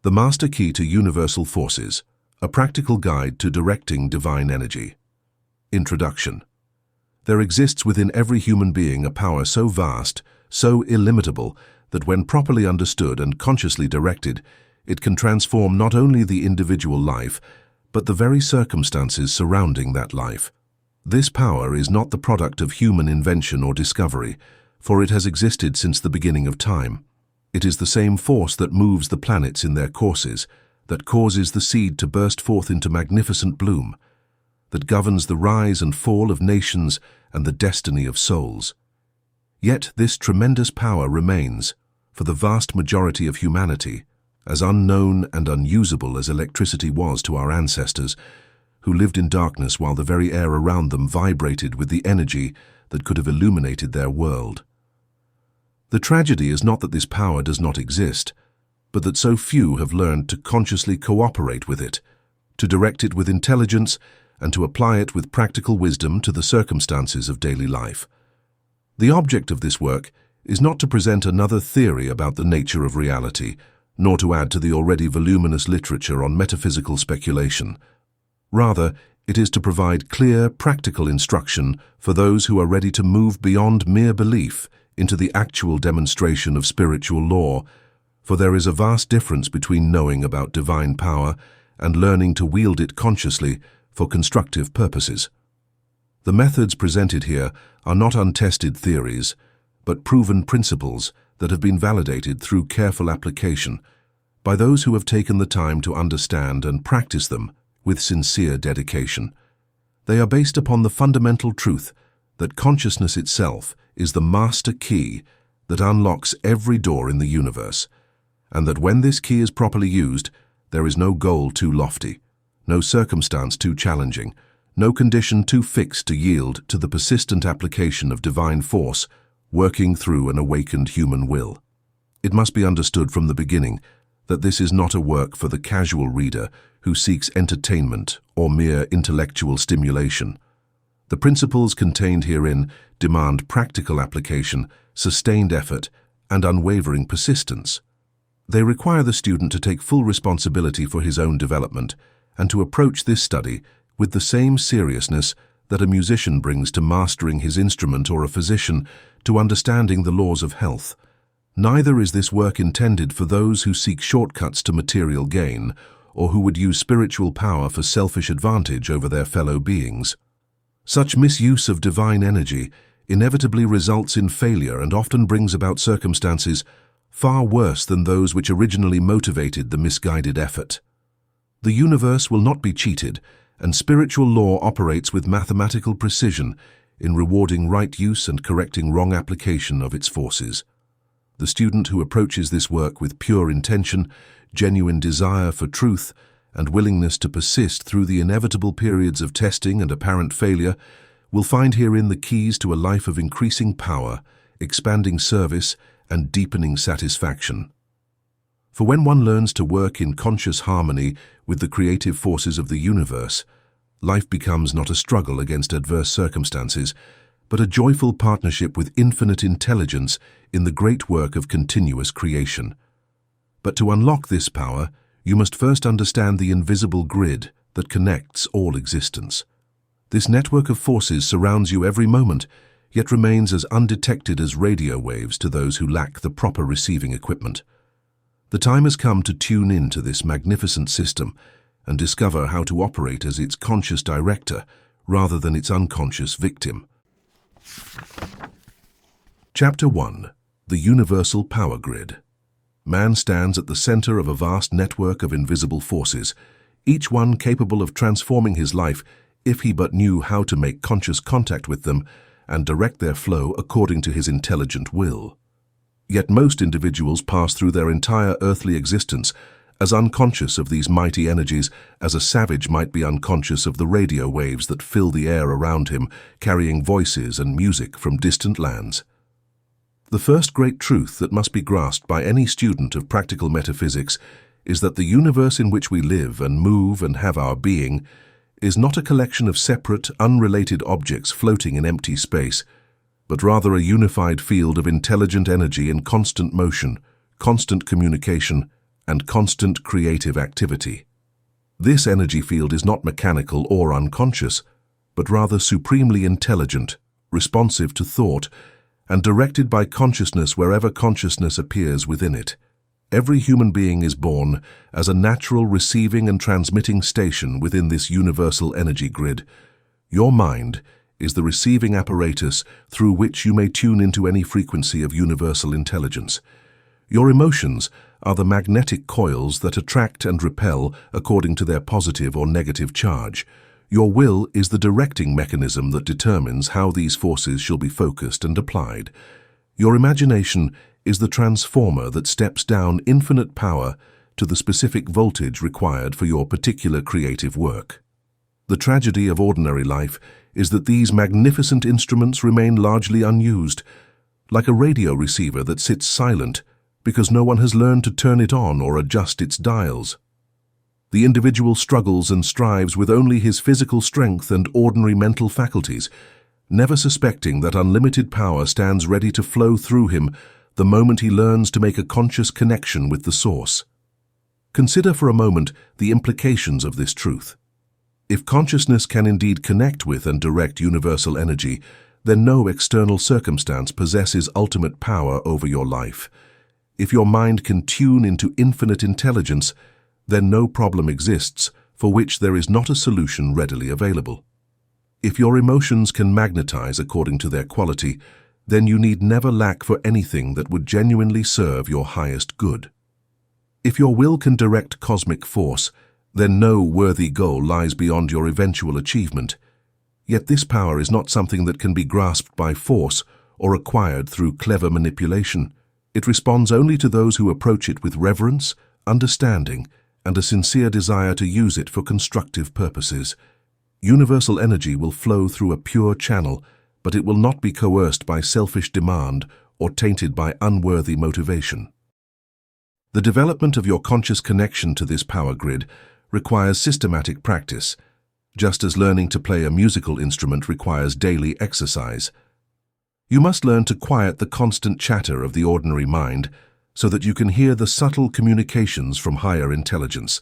The Master Key to Universal Forces, a practical guide to directing divine energy. Introduction. There exists within every human being a power so vast, so illimitable, that when properly understood and consciously directed, it can transform not only the individual life, but the very circumstances surrounding that life. This power is not the product of human invention or discovery, for it has existed since the beginning of time. It is the same force that moves the planets in their courses, that causes the seed to burst forth into magnificent bloom, that governs the rise and fall of nations and the destiny of souls. Yet this tremendous power remains, for the vast majority of humanity, as unknown and unusable as electricity was to our ancestors, who lived in darkness while the very air around them vibrated with the energy that could have illuminated their world. The tragedy is not that this power does not exist, but that so few have learned to consciously cooperate with it, to direct it with intelligence, and to apply it with practical wisdom to the circumstances of daily life. The object of this work is not to present another theory about the nature of reality, nor to add to the already voluminous literature on metaphysical speculation. Rather, it is to provide clear, practical instruction for those who are ready to move beyond mere belief into the actual demonstration of spiritual law, for there is a vast difference between knowing about divine power and learning to wield it consciously for constructive purposes. The methods presented here are not untested theories, but proven principles that have been validated through careful application by those who have taken the time to understand and practice them with sincere dedication. They are based upon the fundamental truth that consciousness itself is the master key that unlocks every door in the universe, and that when this key is properly used, there is no goal too lofty, no circumstance too challenging, no condition too fixed to yield to the persistent application of divine force working through an awakened human will. It must be understood from the beginning that this is not a work for the casual reader who seeks entertainment or mere intellectual stimulation. The principles contained herein demand practical application, sustained effort, and unwavering persistence. They require the student to take full responsibility for his own development and to approach this study with the same seriousness that a musician brings to mastering his instrument or a physician to understanding the laws of health. Neither is this work intended for those who seek shortcuts to material gain or who would use spiritual power for selfish advantage over their fellow beings. Such misuse of divine energy inevitably results in failure and often brings about circumstances far worse than those which originally motivated the misguided effort. The universe will not be cheated, and spiritual law operates with mathematical precision in rewarding right use and correcting wrong application of its forces. The student who approaches this work with pure intention, genuine desire for truth, and willingness to persist through the inevitable periods of testing and apparent failure will find herein the keys to a life of increasing power, expanding service, and deepening satisfaction. For when one learns to work in conscious harmony with the creative forces of the universe, life becomes not a struggle against adverse circumstances, but a joyful partnership with infinite intelligence in the great work of continuous creation. But to unlock this power, you must first understand the invisible grid that connects all existence. This network of forces surrounds you every moment, yet remains as undetected as radio waves to those who lack the proper receiving equipment. The time has come to tune in to this magnificent system and discover how to operate as its conscious director rather than its unconscious victim. Chapter 1. The Universal Power Grid. Man stands at the center of a vast network of invisible forces, each one capable of transforming his life if he but knew how to make conscious contact with them and direct their flow according to his intelligent will. Yet most individuals pass through their entire earthly existence as unconscious of these mighty energies as a savage might be unconscious of the radio waves that fill the air around him, carrying voices and music from distant lands. The first great truth that must be grasped by any student of practical metaphysics is that the universe in which we live and move and have our being is not a collection of separate, unrelated objects floating in empty space, but rather a unified field of intelligent energy in constant motion, constant communication, and constant creative activity. This energy field is not mechanical or unconscious, but rather supremely intelligent, responsive to thought, and directed by consciousness wherever consciousness appears within it. Every human being is born as a natural receiving and transmitting station within this universal energy grid. Your mind is the receiving apparatus through which you may tune into any frequency of universal intelligence. Your emotions are the magnetic coils that attract and repel according to their positive or negative charge. Your will is the directing mechanism that determines how these forces shall be focused and applied. Your imagination is the transformer that steps down infinite power to the specific voltage required for your particular creative work. The tragedy of ordinary life is that these magnificent instruments remain largely unused, like a radio receiver that sits silent because no one has learned to turn it on or adjust its dials. The individual struggles and strives with only his physical strength and ordinary mental faculties, never suspecting that unlimited power stands ready to flow through him the moment he learns to make a conscious connection with the source. Consider for a moment the implications of this truth. If consciousness can indeed connect with and direct universal energy, then no external circumstance possesses ultimate power over your life. If your mind can tune into infinite intelligence, then no problem exists for which there is not a solution readily available. If your emotions can magnetize according to their quality, then you need never lack for anything that would genuinely serve your highest good. If your will can direct cosmic force, then no worthy goal lies beyond your eventual achievement. Yet this power is not something that can be grasped by force or acquired through clever manipulation. It responds only to those who approach it with reverence, understanding, and a sincere desire to use it for constructive purposes. Universal energy will flow through a pure channel, but it will not be coerced by selfish demand or tainted by unworthy motivation. The development of your conscious connection to this power grid requires systematic practice, just as learning to play a musical instrument requires daily exercise. You must learn to quiet the constant chatter of the ordinary mind so that you can hear the subtle communications from higher intelligence.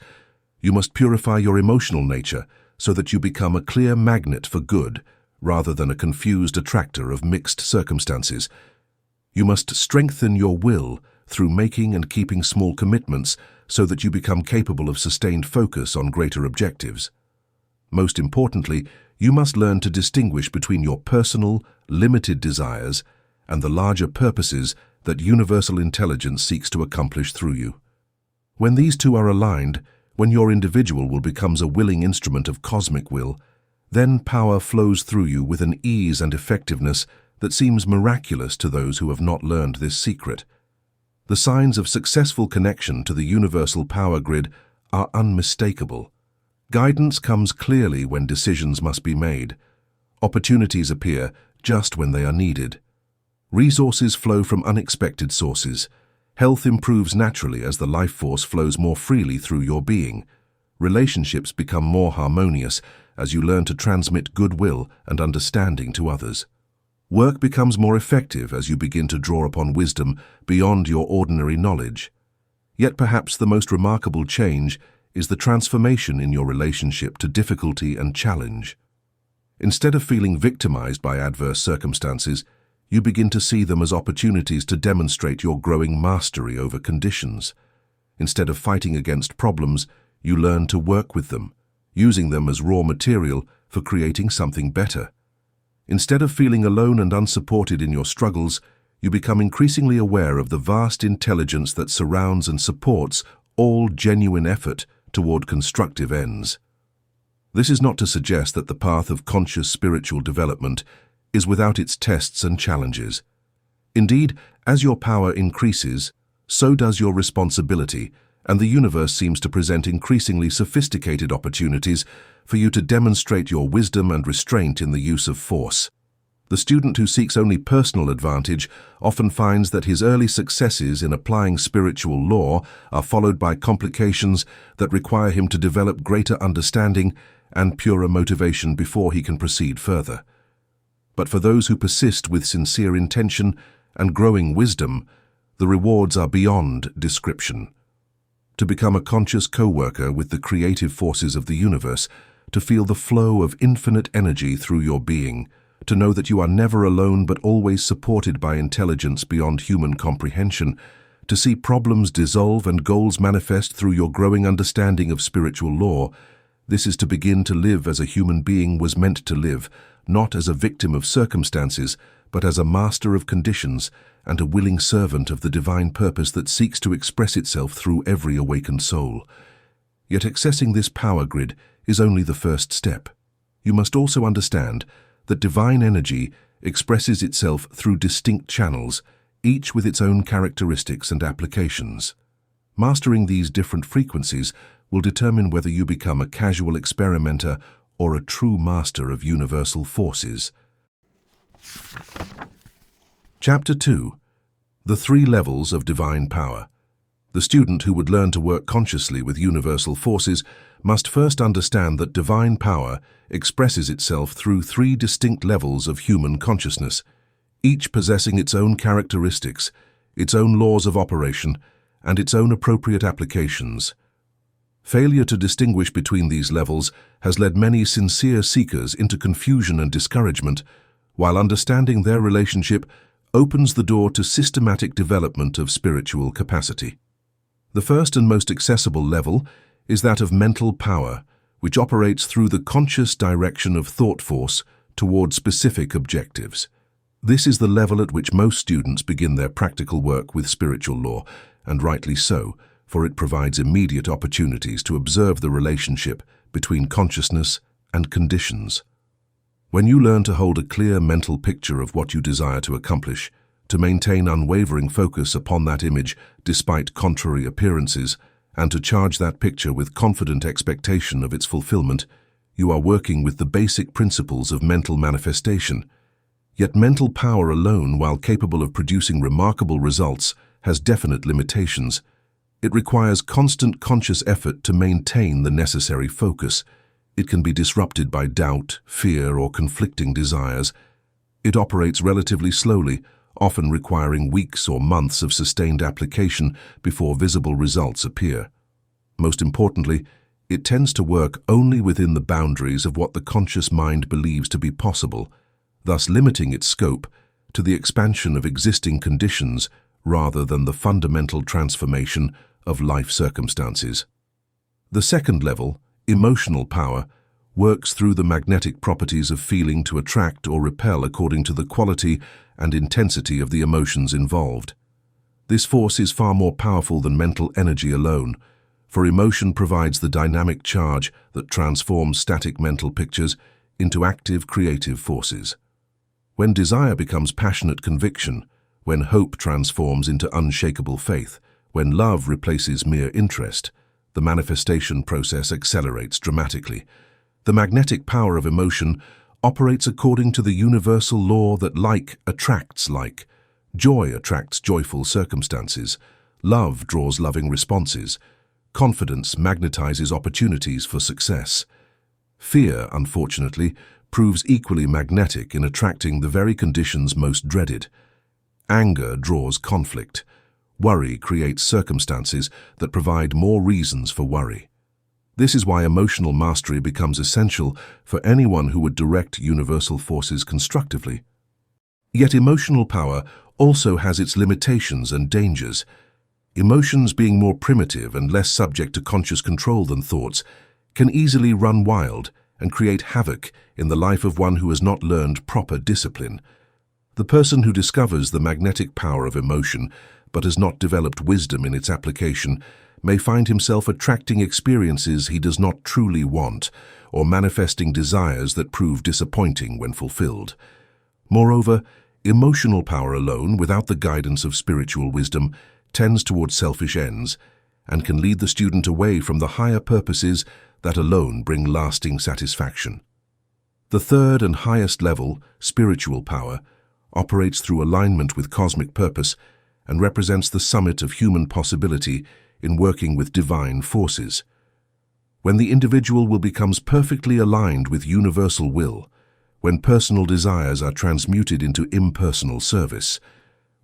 You must purify your emotional nature so that you become a clear magnet for good rather than a confused attractor of mixed circumstances. You must strengthen your will through making and keeping small commitments so that you become capable of sustained focus on greater objectives. Most importantly, you must learn to distinguish between your personal, limited desires and the larger purposes that universal intelligence seeks to accomplish through you. When these two are aligned, when your individual will becomes a willing instrument of cosmic will, then power flows through you with an ease and effectiveness that seems miraculous to those who have not learned this secret. The signs of successful connection to the universal power grid are unmistakable. Guidance comes clearly when decisions must be made. Opportunities appear just when they are needed. Resources flow from unexpected sources. Health improves naturally as the life force flows more freely through your being. Relationships become more harmonious as you learn to transmit goodwill and understanding to others. Work becomes more effective as you begin to draw upon wisdom beyond your ordinary knowledge. Yet perhaps the most remarkable change is the transformation in your relationship to difficulty and challenge. Instead of feeling victimized by adverse circumstances, you begin to see them as opportunities to demonstrate your growing mastery over conditions. Instead of fighting against problems, you learn to work with them, using them as raw material for creating something better. Instead of feeling alone and unsupported in your struggles, you become increasingly aware of the vast intelligence that surrounds and supports all genuine effort toward constructive ends. This is not to suggest that the path of conscious spiritual development is without its tests and challenges. Indeed, as your power increases, so does your responsibility, and the universe seems to present increasingly sophisticated opportunities for you to demonstrate your wisdom and restraint in the use of force. The student who seeks only personal advantage often finds that his early successes in applying spiritual law are followed by complications that require him to develop greater understanding and purer motivation before he can proceed further. But for those who persist with sincere intention and growing wisdom, the rewards are beyond description. to become a conscious co-worker with the creative forces of the universe, to feel the flow of infinite energy through your being, to know that you are never alone but always supported by intelligence beyond human comprehension, to see problems dissolve and goals manifest through your growing understanding of spiritual law. This is to begin to live as a human being was meant to live, not as a victim of circumstances, but as a master of conditions and a willing servant of the divine purpose that seeks to express itself through every awakened soul. Yet accessing this power grid is only the first step. You must also understand that divine energy expresses itself through distinct channels, each with its own characteristics and applications. Mastering these different frequencies will determine whether you become a casual experimenter or a true master of universal forces. Chapter 2. The 3 Levels of Divine Power. The student who would learn to work consciously with universal forces must first understand that divine power expresses itself through 3 distinct levels of human consciousness, each possessing its own characteristics, its own laws of operation, and its own appropriate applications. Failure to distinguish between these levels has led many sincere seekers into confusion and discouragement, while understanding their relationship opens the door to systematic development of spiritual capacity. The first and most accessible level is that of mental power, which operates through the conscious direction of thought force toward specific objectives. This is the level at which most students begin their practical work with spiritual law, and rightly so, for it provides immediate opportunities to observe the relationship between consciousness and conditions. When you learn to hold a clear mental picture of what you desire to accomplish, to maintain unwavering focus upon that image despite contrary appearances, and to charge that picture with confident expectation of its fulfillment, you are working with the basic principles of mental manifestation. Yet mental power alone, while capable of producing remarkable results, has definite limitations. It requires constant conscious effort to maintain the necessary focus. It can be disrupted by doubt, fear, or conflicting desires. It operates relatively slowly, often requiring weeks or months of sustained application before visible results appear. Most importantly, it tends to work only within the boundaries of what the conscious mind believes to be possible, thus limiting its scope to the expansion of existing conditions rather than the fundamental transformation of life circumstances. The second level, emotional power, works through the magnetic properties of feeling to attract or repel according to the quality and intensity of the emotions involved. This force is far more powerful than mental energy alone, for emotion provides the dynamic charge that transforms static mental pictures into active creative forces. When desire becomes passionate conviction, when hope transforms into unshakable faith, when love replaces mere interest, the manifestation process accelerates dramatically. The magnetic power of emotion operates according to the universal law that like attracts like. Joy attracts joyful circumstances. Love draws loving responses. Confidence magnetizes opportunities for success. Fear, unfortunately, proves equally magnetic in attracting the very conditions most dreaded. Anger draws conflict. Worry creates circumstances that provide more reasons for worry. This is why emotional mastery becomes essential for anyone who would direct universal forces constructively. Yet emotional power also has its limitations and dangers. Emotions, being more primitive and less subject to conscious control than thoughts, can easily run wild and create havoc in the life of one who has not learned proper discipline. The person who discovers the magnetic power of emotion but has not developed wisdom in its application may find himself attracting experiences he does not truly want, or manifesting desires that prove disappointing when fulfilled. Moreover, emotional power alone, without the guidance of spiritual wisdom, tends toward selfish ends, and can lead the student away from the higher purposes that alone bring lasting satisfaction. The third and highest level, spiritual power, operates through alignment with cosmic purpose and represents the summit of human possibility in working with divine forces. When the individual becomes perfectly aligned with universal will, when personal desires are transmuted into impersonal service,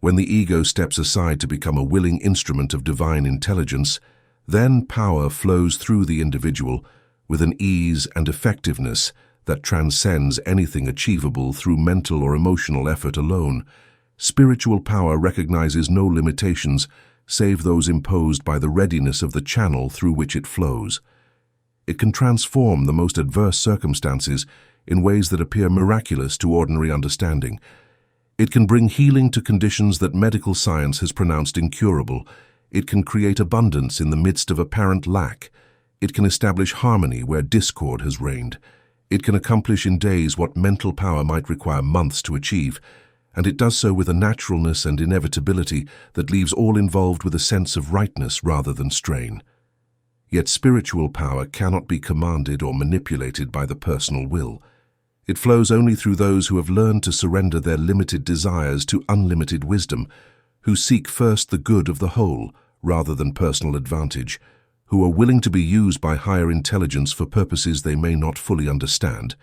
when the ego steps aside to become a willing instrument of divine intelligence, Then power flows through the individual with an ease and effectiveness that transcends anything achievable through mental or emotional effort alone. Spiritual power recognizes no limitations save those imposed by the readiness of the channel through which it flows. It can transform the most adverse circumstances in ways that appear miraculous to ordinary understanding. It can bring healing to conditions that medical science has pronounced incurable. It can create abundance in the midst of apparent lack. It can establish harmony where discord has reigned. It can accomplish in days what mental power might require months to achieve, and it does so with a naturalness and inevitability that leaves all involved with a sense of rightness rather than strain. Yet spiritual power cannot be commanded or manipulated by the personal will. It flows only through those who have learned to surrender their limited desires to unlimited wisdom, who seek first the good of the whole rather than personal advantage, who are willing to be used by higher intelligence for purposes they may not fully understand,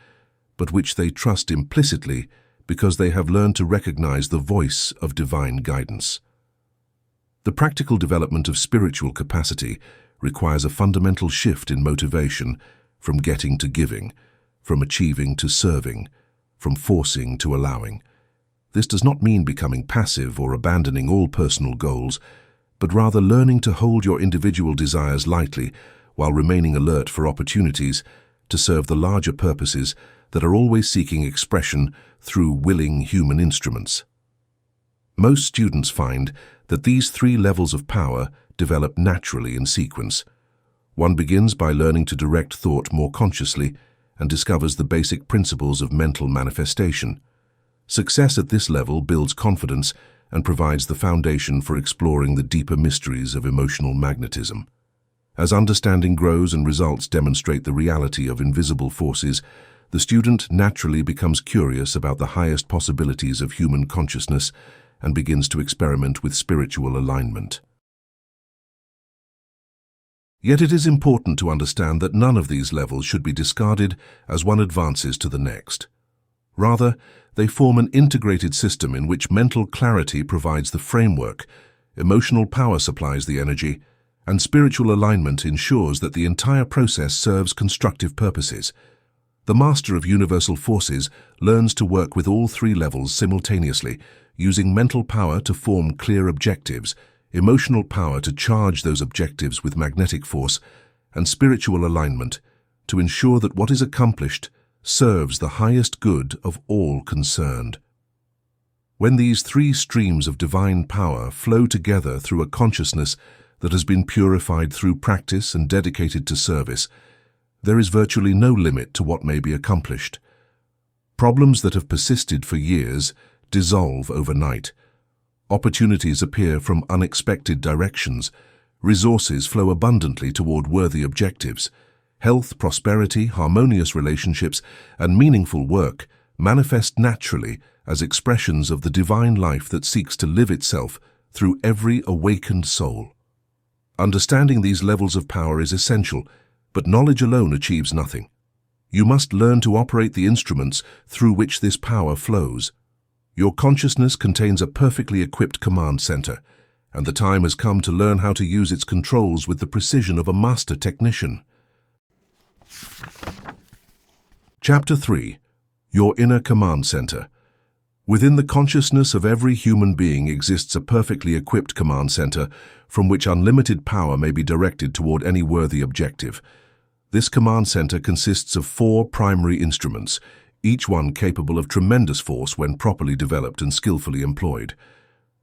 but which they trust implicitly because they have learned to recognize the voice of divine guidance. The practical development of spiritual capacity requires a fundamental shift in motivation from getting to giving, from achieving to serving, from forcing to allowing. This does not mean becoming passive or abandoning all personal goals, but rather learning to hold your individual desires lightly while remaining alert for opportunities to serve the larger purposes that are always seeking expression through willing human instruments. Most students find that these three levels of power develop naturally in sequence. One begins by learning to direct thought more consciously and discovers the basic principles of mental manifestation. Success at this level builds confidence and provides the foundation for exploring the deeper mysteries of emotional magnetism. As understanding grows and results demonstrate the reality of invisible forces, the student naturally becomes curious about the highest possibilities of human consciousness and begins to experiment with spiritual alignment. Yet it is important to understand that none of these levels should be discarded as one advances to the next. Rather, they form an integrated system in which mental clarity provides the framework, emotional power supplies the energy, and spiritual alignment ensures that the entire process serves constructive purposes. The master of universal forces learns to work with all three levels simultaneously, using mental power to form clear objectives, emotional power to charge those objectives with magnetic force, and spiritual alignment to ensure that what is accomplished serves the highest good of all concerned. When these three streams of divine power flow together through a consciousness that has been purified through practice and dedicated to service, there is virtually no limit to what may be accomplished. Problems that have persisted for years dissolve overnight. Opportunities appear from unexpected directions. Resources flow abundantly toward worthy objectives. Health, prosperity, harmonious relationships, and meaningful work manifest naturally as expressions of the divine life that seeks to live itself through every awakened soul. Understanding these levels of power is essential, but knowledge alone achieves nothing. You must learn to operate the instruments through which this power flows. Your consciousness contains a perfectly equipped command center, and the time has come to learn how to use its controls with the precision of a master technician. Chapter 3. Your Inner Command Center. Within the consciousness of every human being exists a perfectly equipped command center from which unlimited power may be directed toward any worthy objective. This command center consists of 4 primary instruments, each one capable of tremendous force when properly developed and skillfully employed.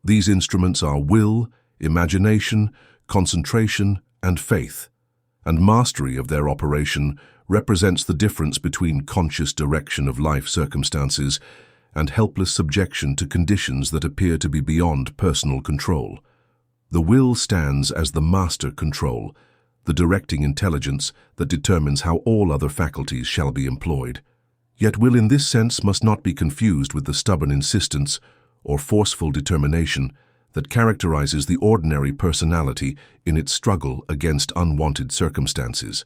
These instruments are will, imagination, concentration, and faith, and mastery of their operation represents the difference between conscious direction of life circumstances and helpless subjection to conditions that appear to be beyond personal control. The will stands as the master control, the directing intelligence that determines how all other faculties shall be employed. Yet will in this sense must not be confused with the stubborn insistence or forceful determination that characterizes the ordinary personality in its struggle against unwanted circumstances.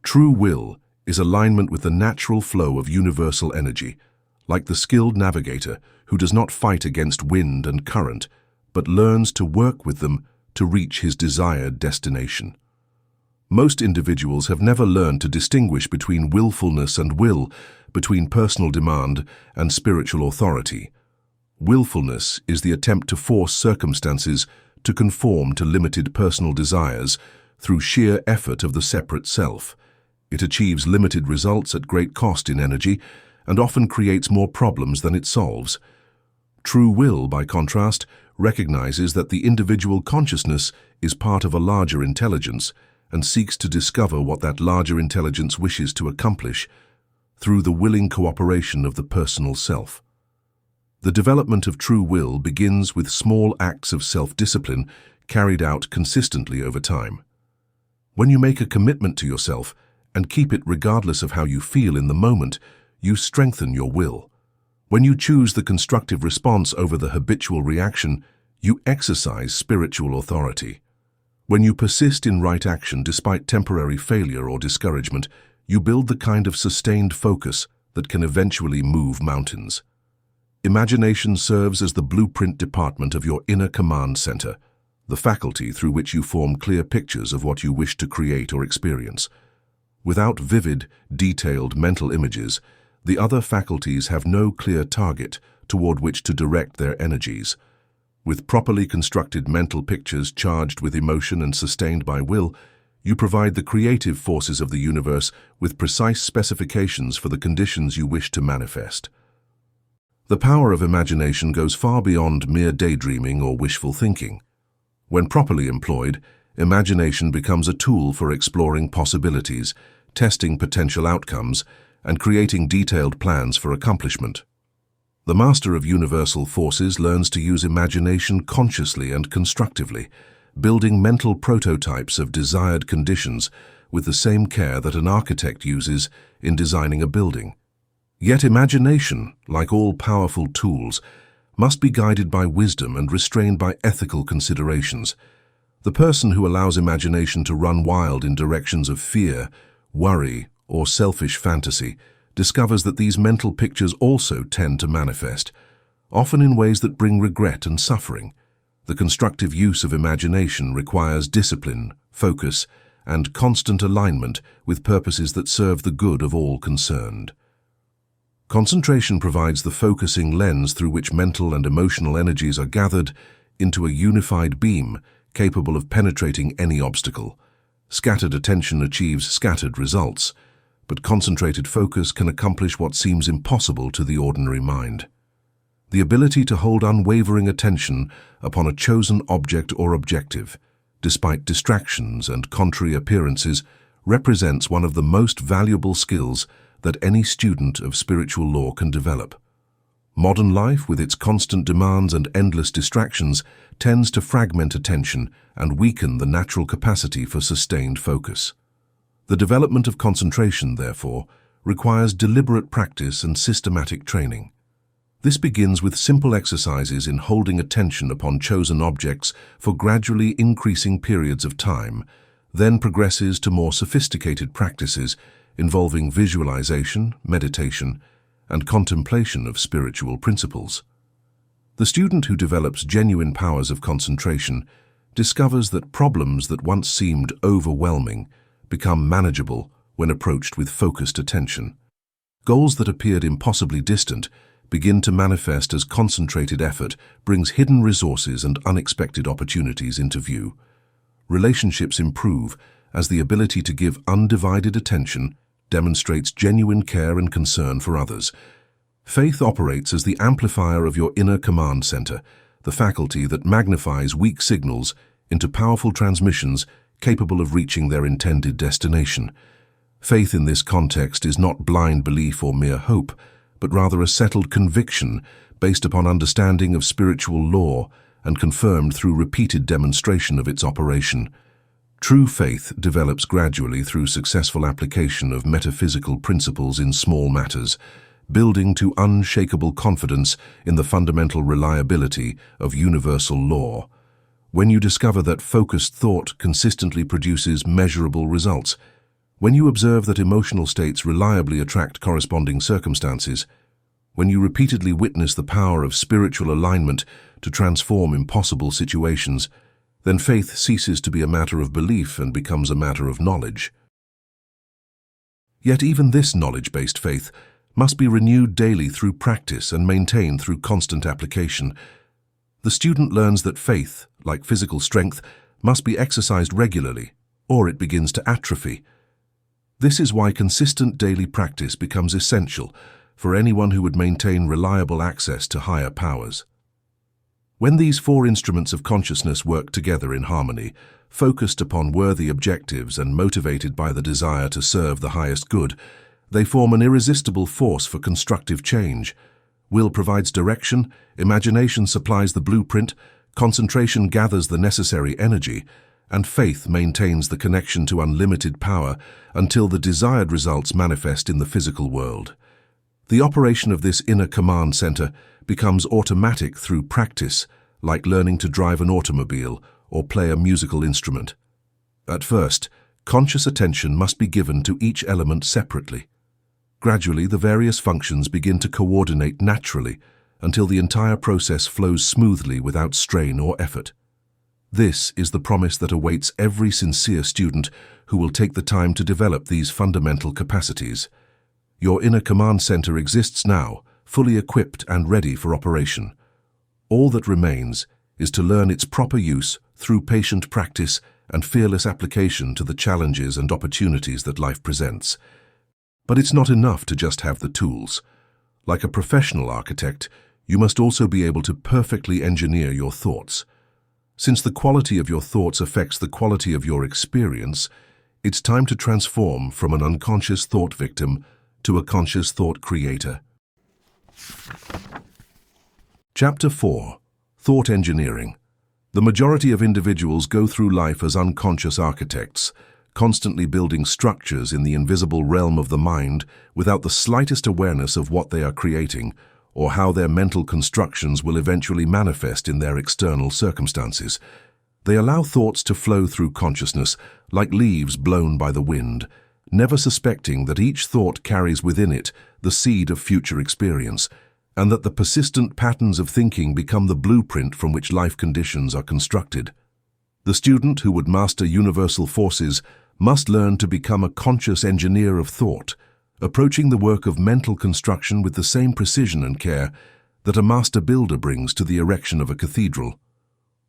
True will is alignment with the natural flow of universal energy, like the skilled navigator who does not fight against wind and current, but learns to work with them to reach his desired destination. Most individuals have never learned to distinguish between willfulness and will, between personal demand and spiritual authority. Willfulness is the attempt to force circumstances to conform to limited personal desires through sheer effort of the separate self. It achieves limited results at great cost in energy and often creates more problems than it solves. True will, by contrast, recognizes that the individual consciousness is part of a larger intelligence and seeks to discover what that larger intelligence wishes to accomplish through the willing cooperation of the personal self. The development of true will begins with small acts of self-discipline carried out consistently over time. When you make a commitment to yourself and keep it regardless of how you feel in the moment, you strengthen your will. When you choose the constructive response over the habitual reaction, you exercise spiritual authority. When you persist in right action despite temporary failure or discouragement, you build the kind of sustained focus that can eventually move mountains. Imagination serves as the blueprint department of your inner command center, the faculty through which you form clear pictures of what you wish to create or experience. Without vivid, detailed mental images, the other faculties have no clear target toward which to direct their energies. With properly constructed mental pictures charged with emotion and sustained by will, you provide the creative forces of the universe with precise specifications for the conditions you wish to manifest. The power of imagination goes far beyond mere daydreaming or wishful thinking. When properly employed, imagination becomes a tool for exploring possibilities, testing potential outcomes, and creating detailed plans for accomplishment. The master of universal forces learns to use imagination consciously and constructively, building mental prototypes of desired conditions with the same care that an architect uses in designing a building. Yet imagination, like all powerful tools, must be guided by wisdom and restrained by ethical considerations. The person who allows imagination to run wild in directions of fear, worry, or selfish fantasy discovers that these mental pictures also tend to manifest, often in ways that bring regret and suffering. The constructive use of imagination requires discipline, focus, and constant alignment with purposes that serve the good of all concerned. Concentration provides the focusing lens through which mental and emotional energies are gathered into a unified beam capable of penetrating any obstacle. Scattered attention achieves scattered results, but concentrated focus can accomplish what seems impossible to the ordinary mind. The ability to hold unwavering attention upon a chosen object or objective, despite distractions and contrary appearances, represents one of the most valuable skills that any student of spiritual law can develop. Modern life, with its constant demands and endless distractions, tends to fragment attention and weaken the natural capacity for sustained focus. The development of concentration, therefore, requires deliberate practice and systematic training. This begins with simple exercises in holding attention upon chosen objects for gradually increasing periods of time, then progresses to more sophisticated practices involving visualization, meditation, and contemplation of spiritual principles. The student who develops genuine powers of concentration discovers that problems that once seemed overwhelming become manageable when approached with focused attention. Goals that appeared impossibly distant begin to manifest as concentrated effort brings hidden resources and unexpected opportunities into view. Relationships improve as the ability to give undivided attention demonstrates genuine care and concern for others. Faith operates as the amplifier of your inner command center, the faculty that magnifies weak signals into powerful transmissions capable of reaching their intended destination. Faith in this context is not blind belief or mere hope, but rather a settled conviction based upon understanding of spiritual law and confirmed through repeated demonstration of its operation. True faith develops gradually through successful application of metaphysical principles in small matters, building to unshakable confidence in the fundamental reliability of universal law. When you discover that focused thought consistently produces measurable results, when you observe that emotional states reliably attract corresponding circumstances, when you repeatedly witness the power of spiritual alignment to transform impossible situations, then faith ceases to be a matter of belief and becomes a matter of knowledge. Yet even this knowledge-based faith must be renewed daily through practice and maintained through constant application. The student learns that faith, like physical strength, must be exercised regularly, or it begins to atrophy. This is why consistent daily practice becomes essential for anyone who would maintain reliable access to higher powers. When these four instruments of consciousness work together in harmony, focused upon worthy objectives and motivated by the desire to serve the highest good, they form an irresistible force for constructive change. Will provides direction, imagination supplies the blueprint, concentration gathers the necessary energy, and faith maintains the connection to unlimited power until the desired results manifest in the physical world. The operation of this inner command center becomes automatic through practice, like learning to drive an automobile or play a musical instrument. At first, conscious attention must be given to each element separately. Gradually, the various functions begin to coordinate naturally until the entire process flows smoothly without strain or effort. This is the promise that awaits every sincere student who will take the time to develop these fundamental capacities. Your inner command center exists now, fully equipped and ready for operation. All that remains is to learn its proper use through patient practice and fearless application to the challenges and opportunities that life presents. But it's not enough to just have the tools. Like a professional architect, you must also be able to perfectly engineer your thoughts. Since the quality of your thoughts affects the quality of your experience, it's time to transform from an unconscious thought victim to a conscious thought creator. Chapter 4. Thought Engineering. The majority of individuals go through life as unconscious architects, constantly building structures in the invisible realm of the mind without the slightest awareness of what they are creating or how their mental constructions will eventually manifest in their external circumstances. They allow thoughts to flow through consciousness like leaves blown by the wind, never suspecting that each thought carries within it the seed of future experience, and that the persistent patterns of thinking become the blueprint from which life conditions are constructed. The student who would master universal forces must learn to become a conscious engineer of thought, approaching the work of mental construction with the same precision and care that a master builder brings to the erection of a cathedral.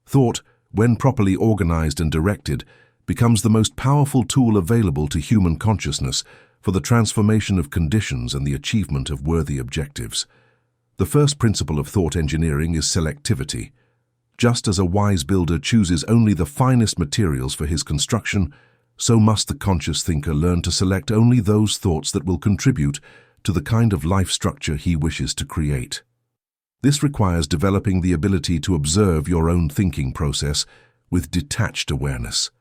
Thought, when properly organized and directed, becomes the most powerful tool available to human consciousness for the transformation of conditions and the achievement of worthy objectives. The first principle of thought engineering is selectivity. Just as a wise builder chooses only the finest materials for his construction, so must the conscious thinker learn to select only those thoughts that will contribute to the kind of life structure he wishes to create. This requires developing the ability to observe your own thinking process with detached awareness,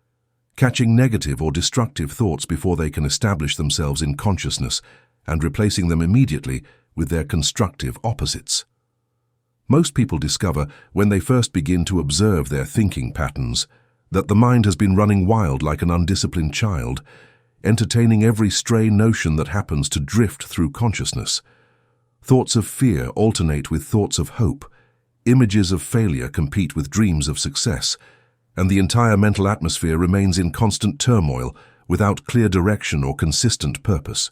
catching negative or destructive thoughts before they can establish themselves in consciousness and replacing them immediately with their constructive opposites. Most people discover, when they first begin to observe their thinking patterns, that the mind has been running wild like an undisciplined child, entertaining every stray notion that happens to drift through consciousness. Thoughts of fear alternate with thoughts of hope, images of failure compete with dreams of success, and the entire mental atmosphere remains in constant turmoil without clear direction or consistent purpose.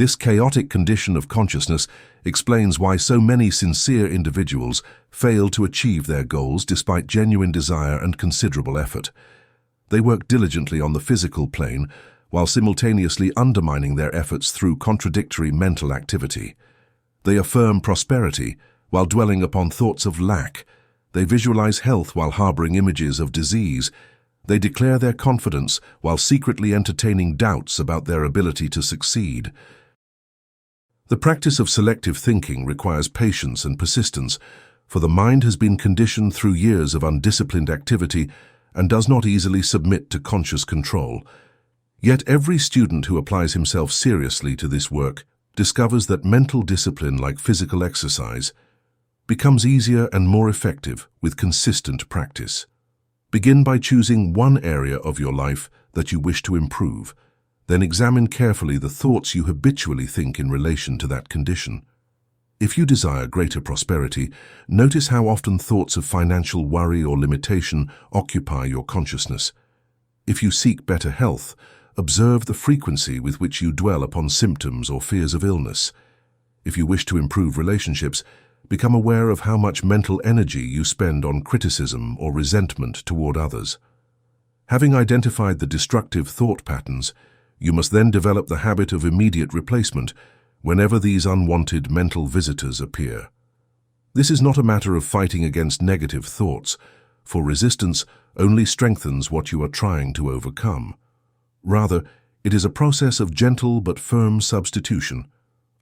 This chaotic condition of consciousness explains why so many sincere individuals fail to achieve their goals despite genuine desire and considerable effort. They work diligently on the physical plane while simultaneously undermining their efforts through contradictory mental activity. They affirm prosperity while dwelling upon thoughts of lack. They visualize health while harboring images of disease. They declare their confidence while secretly entertaining doubts about their ability to succeed. The practice of selective thinking requires patience and persistence, for the mind has been conditioned through years of undisciplined activity and does not easily submit to conscious control. Yet every student who applies himself seriously to this work discovers that mental discipline, like physical exercise, becomes easier and more effective with consistent practice. Begin by choosing one area of your life that you wish to improve. Then examine carefully the thoughts you habitually think in relation to that condition. If you desire greater prosperity, notice how often thoughts of financial worry or limitation occupy your consciousness. If you seek better health, observe the frequency with which you dwell upon symptoms or fears of illness. If you wish to improve relationships, become aware of how much mental energy you spend on criticism or resentment toward others. Having identified the destructive thought patterns, you must then develop the habit of immediate replacement whenever these unwanted mental visitors appear. This is not a matter of fighting against negative thoughts, for resistance only strengthens what you are trying to overcome. Rather, it is a process of gentle but firm substitution,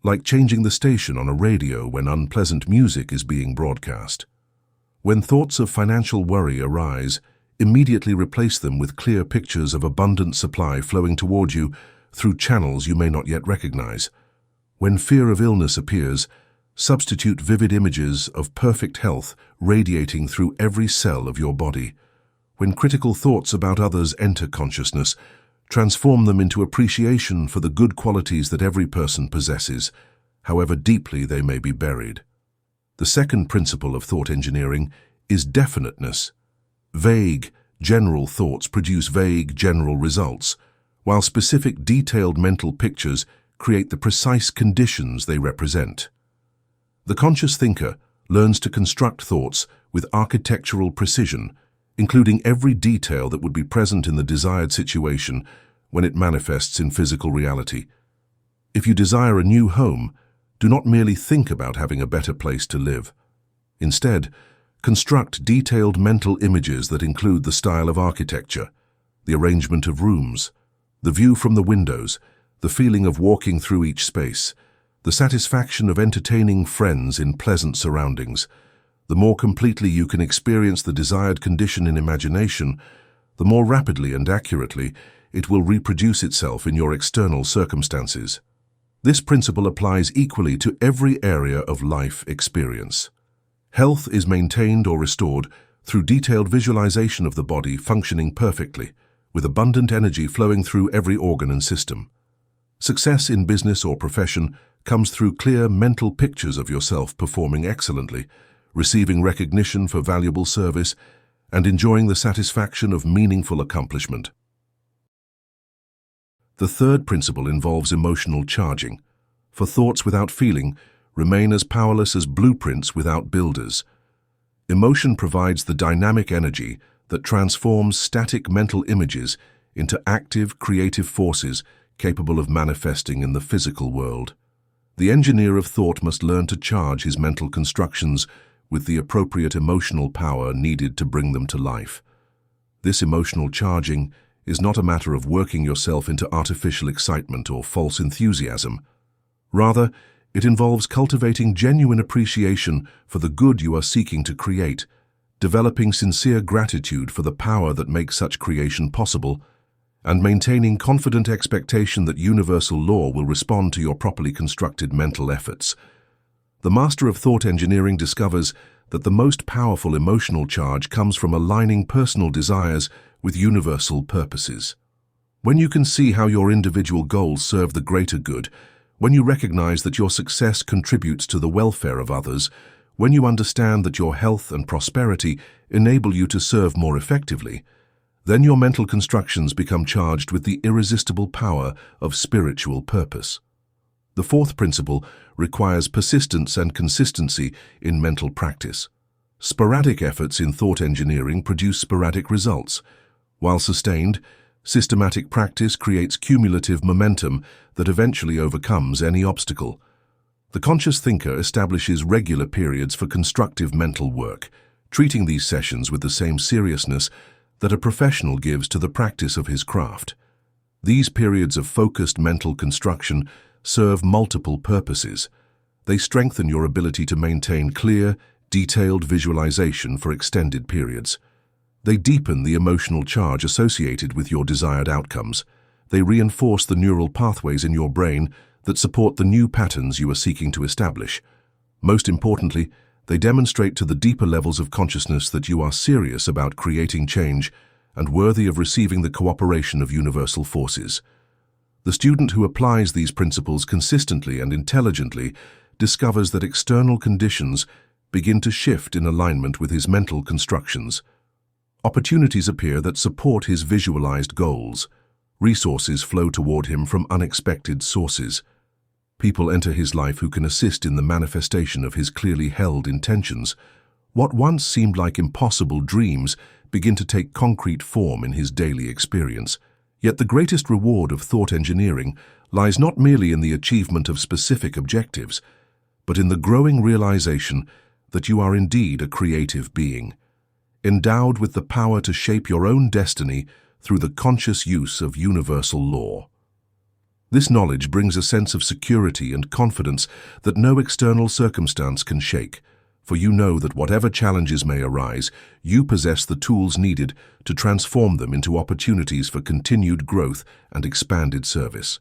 like changing the station on a radio when unpleasant music is being broadcast. When thoughts of financial worry arise, immediately replace them with clear pictures of abundant supply flowing toward you through channels you may not yet recognize. When fear of illness appears, substitute vivid images of perfect health radiating through every cell of your body. When critical thoughts about others enter consciousness, transform them into appreciation for the good qualities that every person possesses, however deeply they may be buried. The second principle of thought engineering is definiteness. Vague, general thoughts produce vague, general results, while specific, detailed mental pictures create the precise conditions they represent. The conscious thinker learns to construct thoughts with architectural precision, including every detail that would be present in the desired situation when it manifests in physical reality. If you desire a new home, do not merely think about having a better place to live. Instead, construct detailed mental images that include the style of architecture, the arrangement of rooms, the view from the windows, the feeling of walking through each space, the satisfaction of entertaining friends in pleasant surroundings. The more completely you can experience the desired condition in imagination, the more rapidly and accurately it will reproduce itself in your external circumstances. This principle applies equally to every area of life experience. Health is maintained or restored through detailed visualization of the body functioning perfectly, with abundant energy flowing through every organ and system. Success in business or profession comes through clear mental pictures of yourself performing excellently, receiving recognition for valuable service, and enjoying the satisfaction of meaningful accomplishment. The third principle involves emotional charging, for thoughts without feeling remain as powerless as blueprints without builders. Emotion provides the dynamic energy that transforms static mental images into active, creative forces capable of manifesting in the physical world. The engineer of thought must learn to charge his mental constructions with the appropriate emotional power needed to bring them to life. This emotional charging is not a matter of working yourself into artificial excitement or false enthusiasm. Rather, it involves cultivating genuine appreciation for the good you are seeking to create, developing sincere gratitude for the power that makes such creation possible, and maintaining confident expectation that universal law will respond to your properly constructed mental efforts. The master of thought engineering discovers that the most powerful emotional charge comes from aligning personal desires with universal purposes. When you can see how your individual goals serve the greater good, when you recognize that your success contributes to the welfare of others, when you understand that your health and prosperity enable you to serve more effectively, then your mental constructions become charged with the irresistible power of spiritual purpose. The fourth principle requires persistence and consistency in mental practice. Sporadic efforts in thought engineering produce sporadic results, while sustained, systematic practice creates cumulative momentum that eventually overcomes any obstacle. The conscious thinker establishes regular periods for constructive mental work, treating these sessions with the same seriousness that a professional gives to the practice of his craft. These periods of focused mental construction serve multiple purposes. They strengthen your ability to maintain clear, detailed visualization for extended periods. They deepen the emotional charge associated with your desired outcomes. They reinforce the neural pathways in your brain that support the new patterns you are seeking to establish. Most importantly, they demonstrate to the deeper levels of consciousness that you are serious about creating change and worthy of receiving the cooperation of universal forces. The student who applies these principles consistently and intelligently discovers that external conditions begin to shift in alignment with his mental constructions. Opportunities appear that support his visualized goals. Resources flow toward him from unexpected sources. People enter his life who can assist in the manifestation of his clearly held intentions. What once seemed like impossible dreams begin to take concrete form in his daily experience. Yet the greatest reward of thought engineering lies not merely in the achievement of specific objectives, but in the growing realization that you are indeed a creative being, endowed with the power to shape your own destiny through the conscious use of universal law. This knowledge brings a sense of security and confidence that no external circumstance can shake, for you know that whatever challenges may arise, you possess the tools needed to transform them into opportunities for continued growth and expanded service.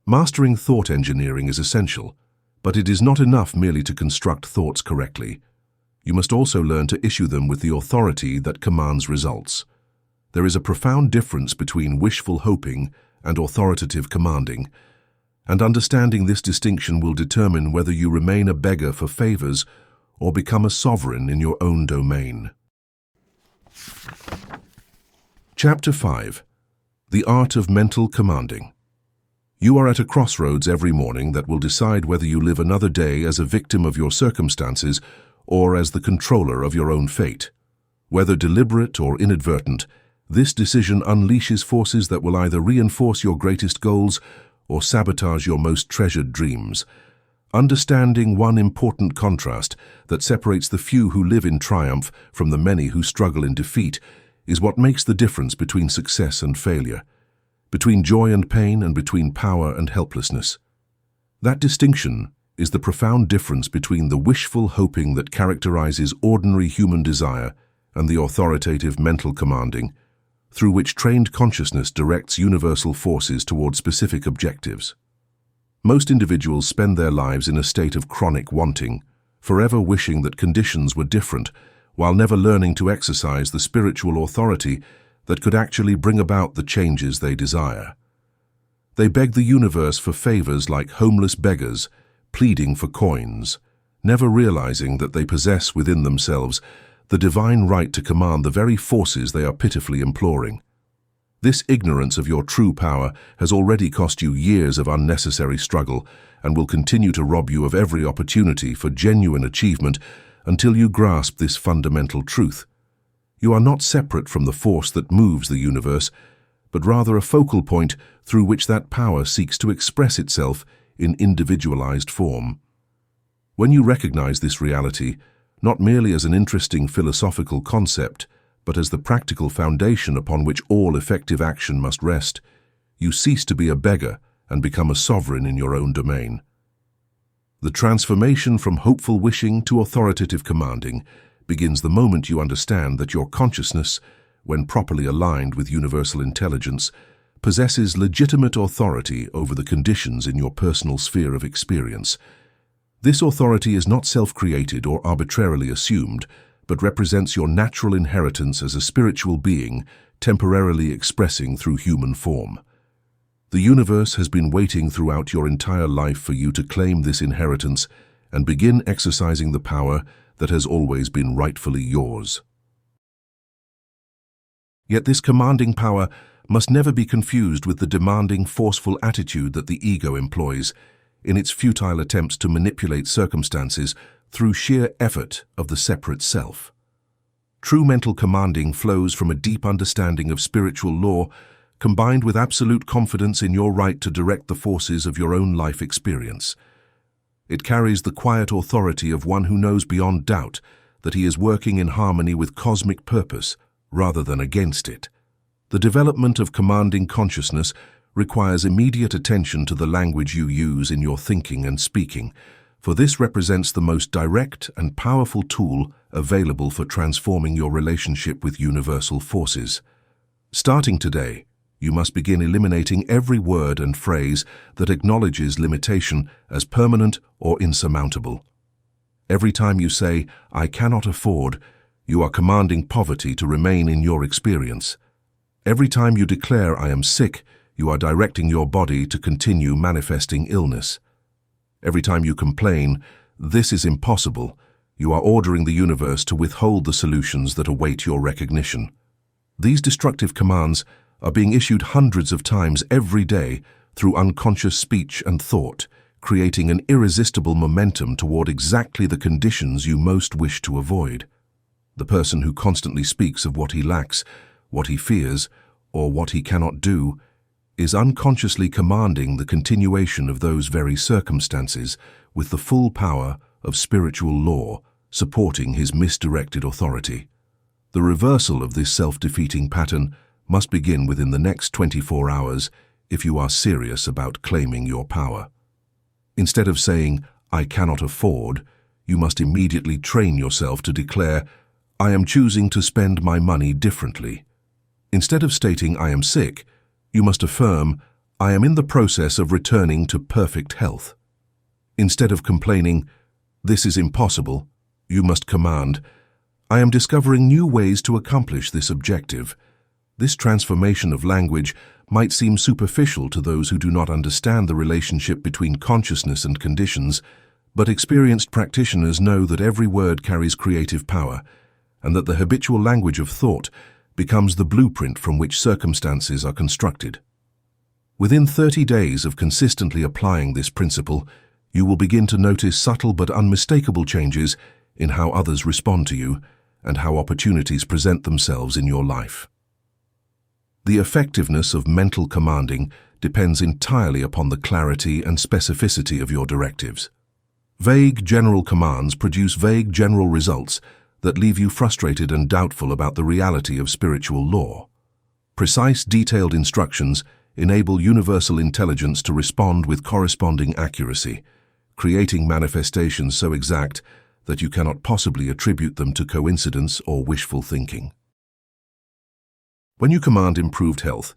Mastering thought engineering is essential, but it is not enough merely to construct thoughts correctly. You must also learn to issue them with the authority that commands results. There is a profound difference between wishful hoping and authoritative commanding, and understanding this distinction will determine whether you remain a beggar for favors or become a sovereign in your own domain. Chapter 5. The Art of Mental Commanding. You are at a crossroads every morning that will decide whether you live another day as a victim of your circumstances or as the controller of your own fate. Whether deliberate or inadvertent, this decision unleashes forces that will either reinforce your greatest goals or sabotage your most treasured dreams. Understanding one important contrast that separates the few who live in triumph from the many who struggle in defeat is what makes the difference between success and failure, between joy and pain, and between power and helplessness. That distinction is the profound difference between the wishful hoping that characterizes ordinary human desire and the authoritative mental commanding, through which trained consciousness directs universal forces toward specific objectives. Most individuals spend their lives in a state of chronic wanting, forever wishing that conditions were different, while never learning to exercise the spiritual authority that could actually bring about the changes they desire. They beg the universe for favors like homeless beggars, pleading for coins, never realizing that they possess within themselves the divine right to command the very forces they are pitifully imploring. This ignorance of your true power has already cost you years of unnecessary struggle and will continue to rob you of every opportunity for genuine achievement until you grasp this fundamental truth. You are not separate from the force that moves the universe, but rather a focal point through which that power seeks to express itself in individualized form. When you recognize this reality, not merely as an interesting philosophical concept, but as the practical foundation upon which all effective action must rest, you cease to be a beggar and become a sovereign in your own domain. The transformation from hopeful wishing to authoritative commanding begins the moment you understand that your consciousness, when properly aligned with universal intelligence, possesses legitimate authority over the conditions in your personal sphere of experience. This authority is not self-created or arbitrarily assumed, but represents your natural inheritance as a spiritual being temporarily expressing through human form. The universe has been waiting throughout your entire life for you to claim this inheritance and begin exercising the power that has always been rightfully yours. Yet this commanding power must never be confused with the demanding, forceful attitude that the ego employs in its futile attempts to manipulate circumstances through sheer effort of the separate self. True mental commanding flows from a deep understanding of spiritual law, combined with absolute confidence in your right to direct the forces of your own life experience. It carries the quiet authority of one who knows beyond doubt that he is working in harmony with cosmic purpose rather than against it. The development of commanding consciousness requires immediate attention to the language you use in your thinking and speaking, for this represents the most direct and powerful tool available for transforming your relationship with universal forces. Starting today, you must begin eliminating every word and phrase that acknowledges limitation as permanent or insurmountable. Every time you say, "I cannot afford," you are commanding poverty to remain in your experience. Every time you declare, "I am sick," you are directing your body to continue manifesting illness. Every time you complain, "This is impossible," you are ordering the universe to withhold the solutions that await your recognition. These destructive commands are being issued hundreds of times every day through unconscious speech and thought, creating an irresistible momentum toward exactly the conditions you most wish to avoid. The person who constantly speaks of what he lacks, what he fears, or what he cannot do, is unconsciously commanding the continuation of those very circumstances with the full power of spiritual law supporting his misdirected authority. The reversal of this self-defeating pattern must begin within the next 24 hours if you are serious about claiming your power. Instead of saying, "I cannot afford," you must immediately train yourself to declare, "I am choosing to spend my money differently." Instead of stating, "I am sick," you must affirm, "I am in the process of returning to perfect health." Instead of complaining, "This is impossible," you must command, "I am discovering new ways to accomplish this objective." This transformation of language might seem superficial to those who do not understand the relationship between consciousness and conditions, but experienced practitioners know that every word carries creative power, and that the habitual language of thought becomes the blueprint from which circumstances are constructed. Within 30 days of consistently applying this principle, you will begin to notice subtle but unmistakable changes in how others respond to you and how opportunities present themselves in your life. The effectiveness of mental commanding depends entirely upon the clarity and specificity of your directives. Vague general commands produce vague general results that leave you frustrated and doubtful about the reality of spiritual law. Precise, detailed instructions enable universal intelligence to respond with corresponding accuracy, creating manifestations so exact that you cannot possibly attribute them to coincidence or wishful thinking. When you command improved health,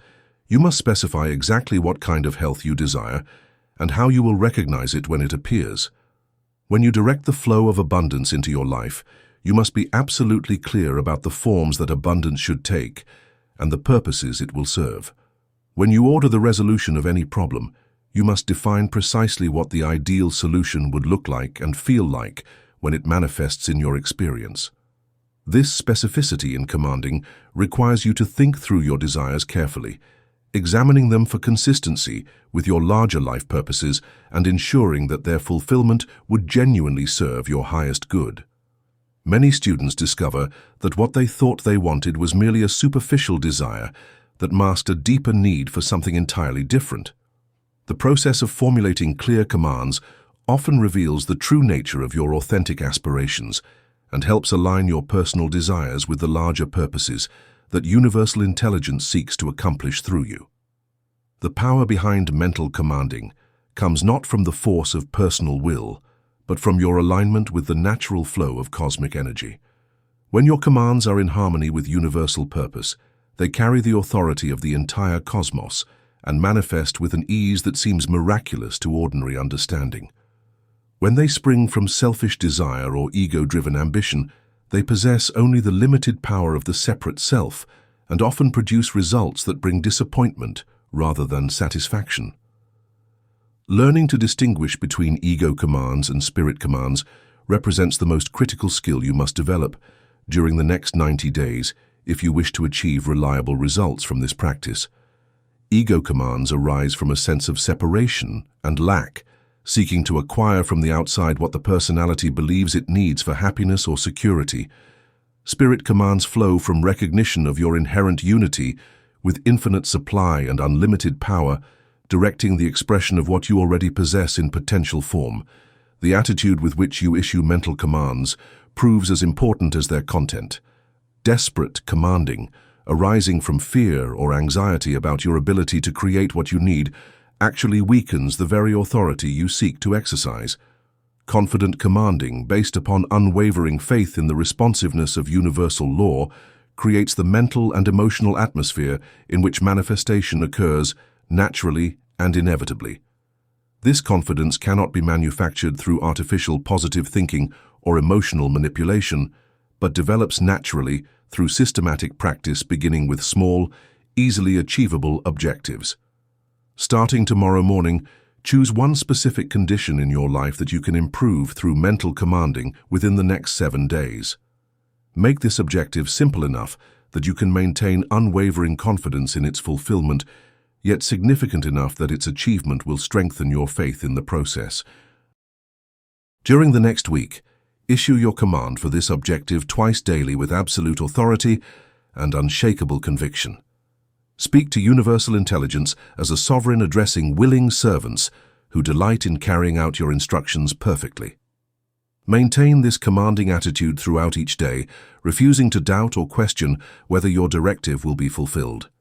you must specify exactly what kind of health you desire and how you will recognize it when it appears. When you direct the flow of abundance into your life, you must be absolutely clear about the forms that abundance should take and the purposes it will serve. When you order the resolution of any problem, you must define precisely what the ideal solution would look like and feel like when it manifests in your experience. This specificity in commanding requires you to think through your desires carefully, examining them for consistency with your larger life purposes and ensuring that their fulfillment would genuinely serve your highest good. Many students discover that what they thought they wanted was merely a superficial desire that masked a deeper need for something entirely different. The process of formulating clear commands often reveals the true nature of your authentic aspirations and helps align your personal desires with the larger purposes that universal intelligence seeks to accomplish through you. The power behind mental commanding comes not from the force of personal will, but from your alignment with the natural flow of cosmic energy. When your commands are in harmony with universal purpose, they carry the authority of the entire cosmos and manifest with an ease that seems miraculous to ordinary understanding. When they spring from selfish desire or ego-driven ambition, they possess only the limited power of the separate self and often produce results that bring disappointment rather than satisfaction. Learning to distinguish between ego commands and spirit commands represents the most critical skill you must develop during the next 90 days if you wish to achieve reliable results from this practice. Ego commands arise from a sense of separation and lack, seeking to acquire from the outside what the personality believes it needs for happiness or security. Spirit commands flow from recognition of your inherent unity with infinite supply and unlimited power, directing the expression of what you already possess in potential form. The attitude with which you issue mental commands proves as important as their content. Desperate commanding, arising from fear or anxiety about your ability to create what you need, actually weakens the very authority you seek to exercise. Confident commanding, based upon unwavering faith in the responsiveness of universal law, creates the mental and emotional atmosphere in which manifestation occurs naturally and inevitably. This confidence cannot be manufactured through artificial positive thinking or emotional manipulation, but develops naturally through systematic practice beginning with small, easily achievable objectives. Starting tomorrow morning, Choose one specific condition in your life that you can improve through mental commanding within the next 7 days. Make this objective simple enough that you can maintain unwavering confidence in its fulfillment, yet significant enough that its achievement will strengthen your faith in the process. During the next week, issue your command for this objective twice daily with absolute authority and unshakable conviction. Speak to universal intelligence as a sovereign addressing willing servants who delight in carrying out your instructions perfectly. Maintain this commanding attitude throughout each day, refusing to doubt or question whether your directive will be fulfilled.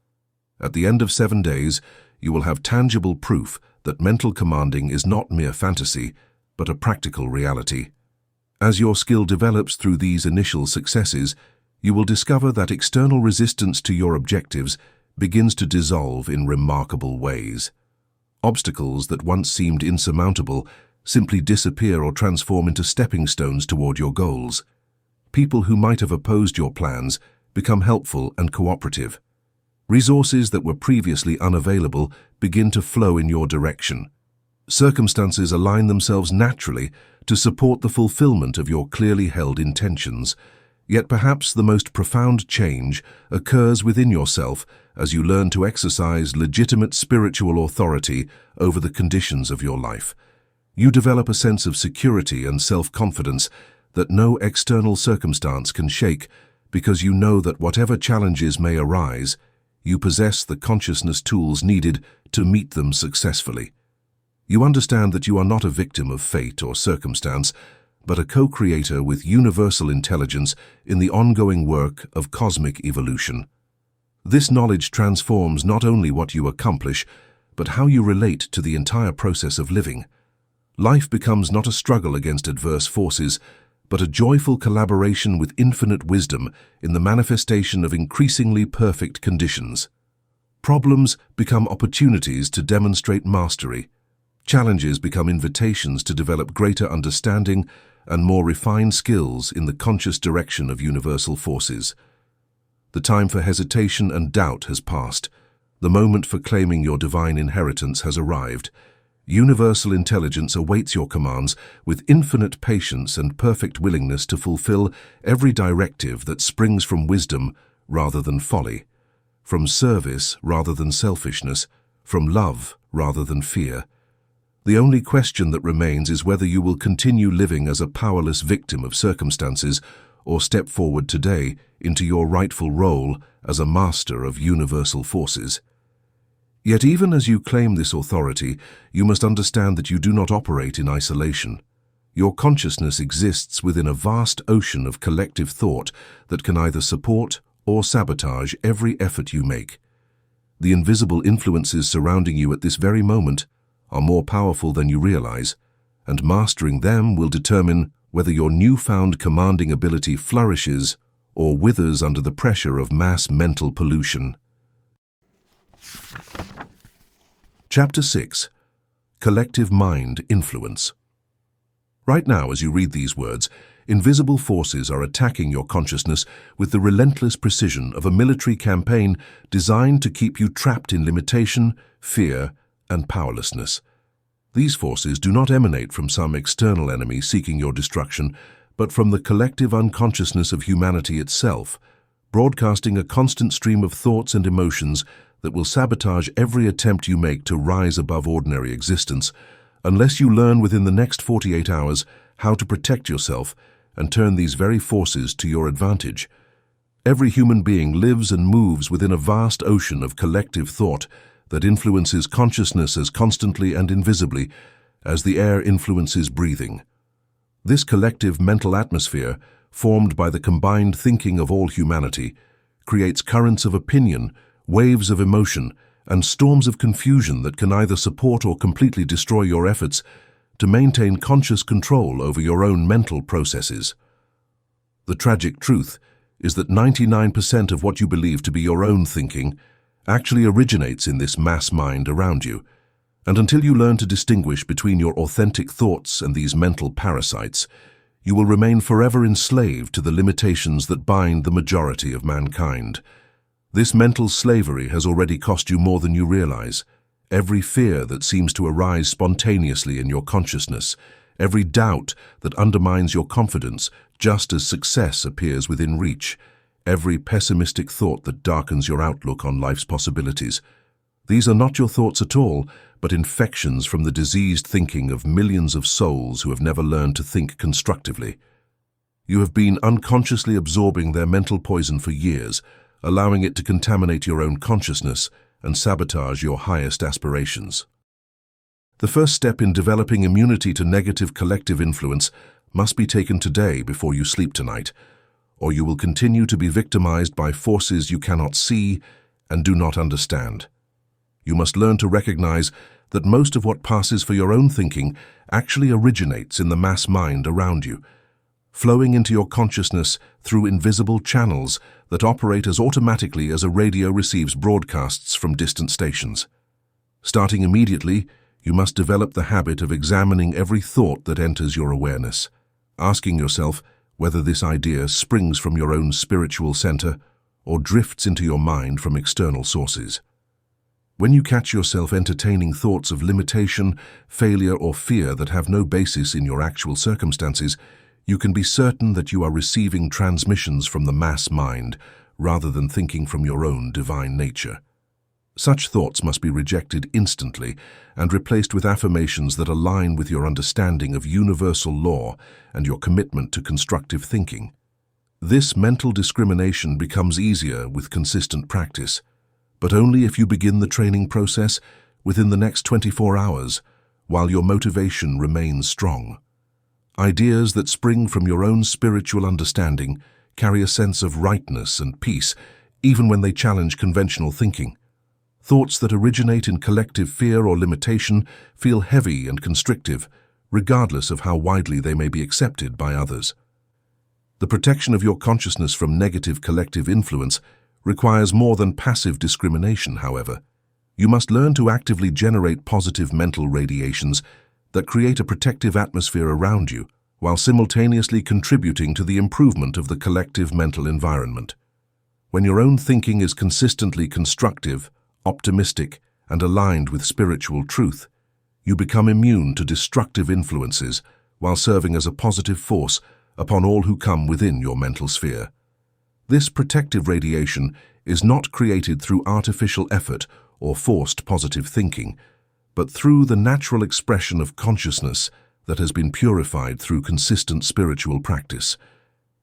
At the end of 7 days, you will have tangible proof that mental commanding is not mere fantasy, but a practical reality. As your skill develops through these initial successes, you will discover that external resistance to your objectives begins to dissolve in remarkable ways. Obstacles that once seemed insurmountable simply disappear or transform into stepping stones toward your goals. People who might have opposed your plans become helpful and cooperative. Resources that were previously unavailable begin to flow in your direction. Circumstances align themselves naturally to support the fulfillment of your clearly held intentions. Yet perhaps the most profound change occurs within yourself as you learn to exercise legitimate spiritual authority over the conditions of your life. You develop a sense of security and self-confidence that no external circumstance can shake, because you know that whatever challenges may arise, you possess the consciousness tools needed to meet them successfully. You understand that you are not a victim of fate or circumstance, but a co-creator with universal intelligence in the ongoing work of cosmic evolution. This knowledge transforms not only what you accomplish, but how you relate to the entire process of living. Life becomes not a struggle against adverse forces, but a joyful collaboration with infinite wisdom in the manifestation of increasingly perfect conditions. Problems become opportunities to demonstrate mastery. Challenges become invitations to develop greater understanding and more refined skills in the conscious direction of universal forces. The time for hesitation and doubt has passed. The moment for claiming your divine inheritance has arrived. Universal intelligence awaits your commands with infinite patience and perfect willingness to fulfill every directive that springs from wisdom rather than folly, from service rather than selfishness, from love rather than fear. The only question that remains is whether you will continue living as a powerless victim of circumstances or step forward today into your rightful role as a master of universal forces. Yet even as you claim this authority, you must understand that you do not operate in isolation. Your consciousness exists within a vast ocean of collective thought that can either support or sabotage every effort you make. The invisible influences surrounding you at this very moment are more powerful than you realize, and mastering them will determine whether your newfound commanding ability flourishes or withers under the pressure of mass mental pollution. Chapter 6. Collective Mind Influence. Right now, as you read these words, invisible forces are attacking your consciousness with the relentless precision of a military campaign designed to keep you trapped in limitation, fear, and powerlessness. These forces do not emanate from some external enemy seeking your destruction, but from the collective unconsciousness of humanity itself, broadcasting a constant stream of thoughts and emotions that will sabotage every attempt you make to rise above ordinary existence, unless you learn within the next 48 hours how to protect yourself and turn these very forces to your advantage. Every human being lives and moves within a vast ocean of collective thought that influences consciousness as constantly and invisibly as the air influences breathing. This collective mental atmosphere, formed by the combined thinking of all humanity, creates currents of opinion, waves of emotion, and storms of confusion that can either support or completely destroy your efforts to maintain conscious control over your own mental processes. The tragic truth is that 99% of what you believe to be your own thinking actually originates in this mass mind around you, and until you learn to distinguish between your authentic thoughts and these mental parasites, you will remain forever enslaved to the limitations that bind the majority of mankind. This mental slavery has already cost you more than you realize, every fear that seems to arise spontaneously in your consciousness, every doubt that undermines your confidence just as success appears within reach, every pessimistic thought that darkens your outlook on life's possibilities. These are not your thoughts at all, but infections from the diseased thinking of millions of souls who have never learned to think constructively. You have been unconsciously absorbing their mental poison for years, allowing it to contaminate your own consciousness and sabotage your highest aspirations. The first step in developing immunity to negative collective influence must be taken today before you sleep tonight, or you will continue to be victimized by forces you cannot see and do not understand. You must learn to recognize that most of what passes for your own thinking actually originates in the mass mind around you, flowing into your consciousness through invisible channels that operate as automatically as a radio receives broadcasts from distant stations. Starting immediately, you must develop the habit of examining every thought that enters your awareness, asking yourself whether this idea springs from your own spiritual center or drifts into your mind from external sources. When you catch yourself entertaining thoughts of limitation, failure, or fear that have no basis in your actual circumstances, you can be certain that you are receiving transmissions from the mass mind rather than thinking from your own divine nature. Such thoughts must be rejected instantly and replaced with affirmations that align with your understanding of universal law and your commitment to constructive thinking. This mental discrimination becomes easier with consistent practice, but only if you begin the training process within the next 24 hours, while your motivation remains strong. Ideas that spring from your own spiritual understanding carry a sense of rightness and peace, even when they challenge conventional thinking. Thoughts that originate in collective fear or limitation feel heavy and constrictive, regardless of how widely they may be accepted by others. The protection of your consciousness from negative collective influence requires more than passive discrimination, however. You must learn to actively generate positive mental radiations that create a protective atmosphere around you, while simultaneously contributing to the improvement of the collective mental environment. When your own thinking is consistently constructive, optimistic, and aligned with spiritual truth, you become immune to destructive influences while serving as a positive force upon all who come within your mental sphere. This protective radiation is not created through artificial effort or forced positive thinking, but through the natural expression of consciousness that has been purified through consistent spiritual practice.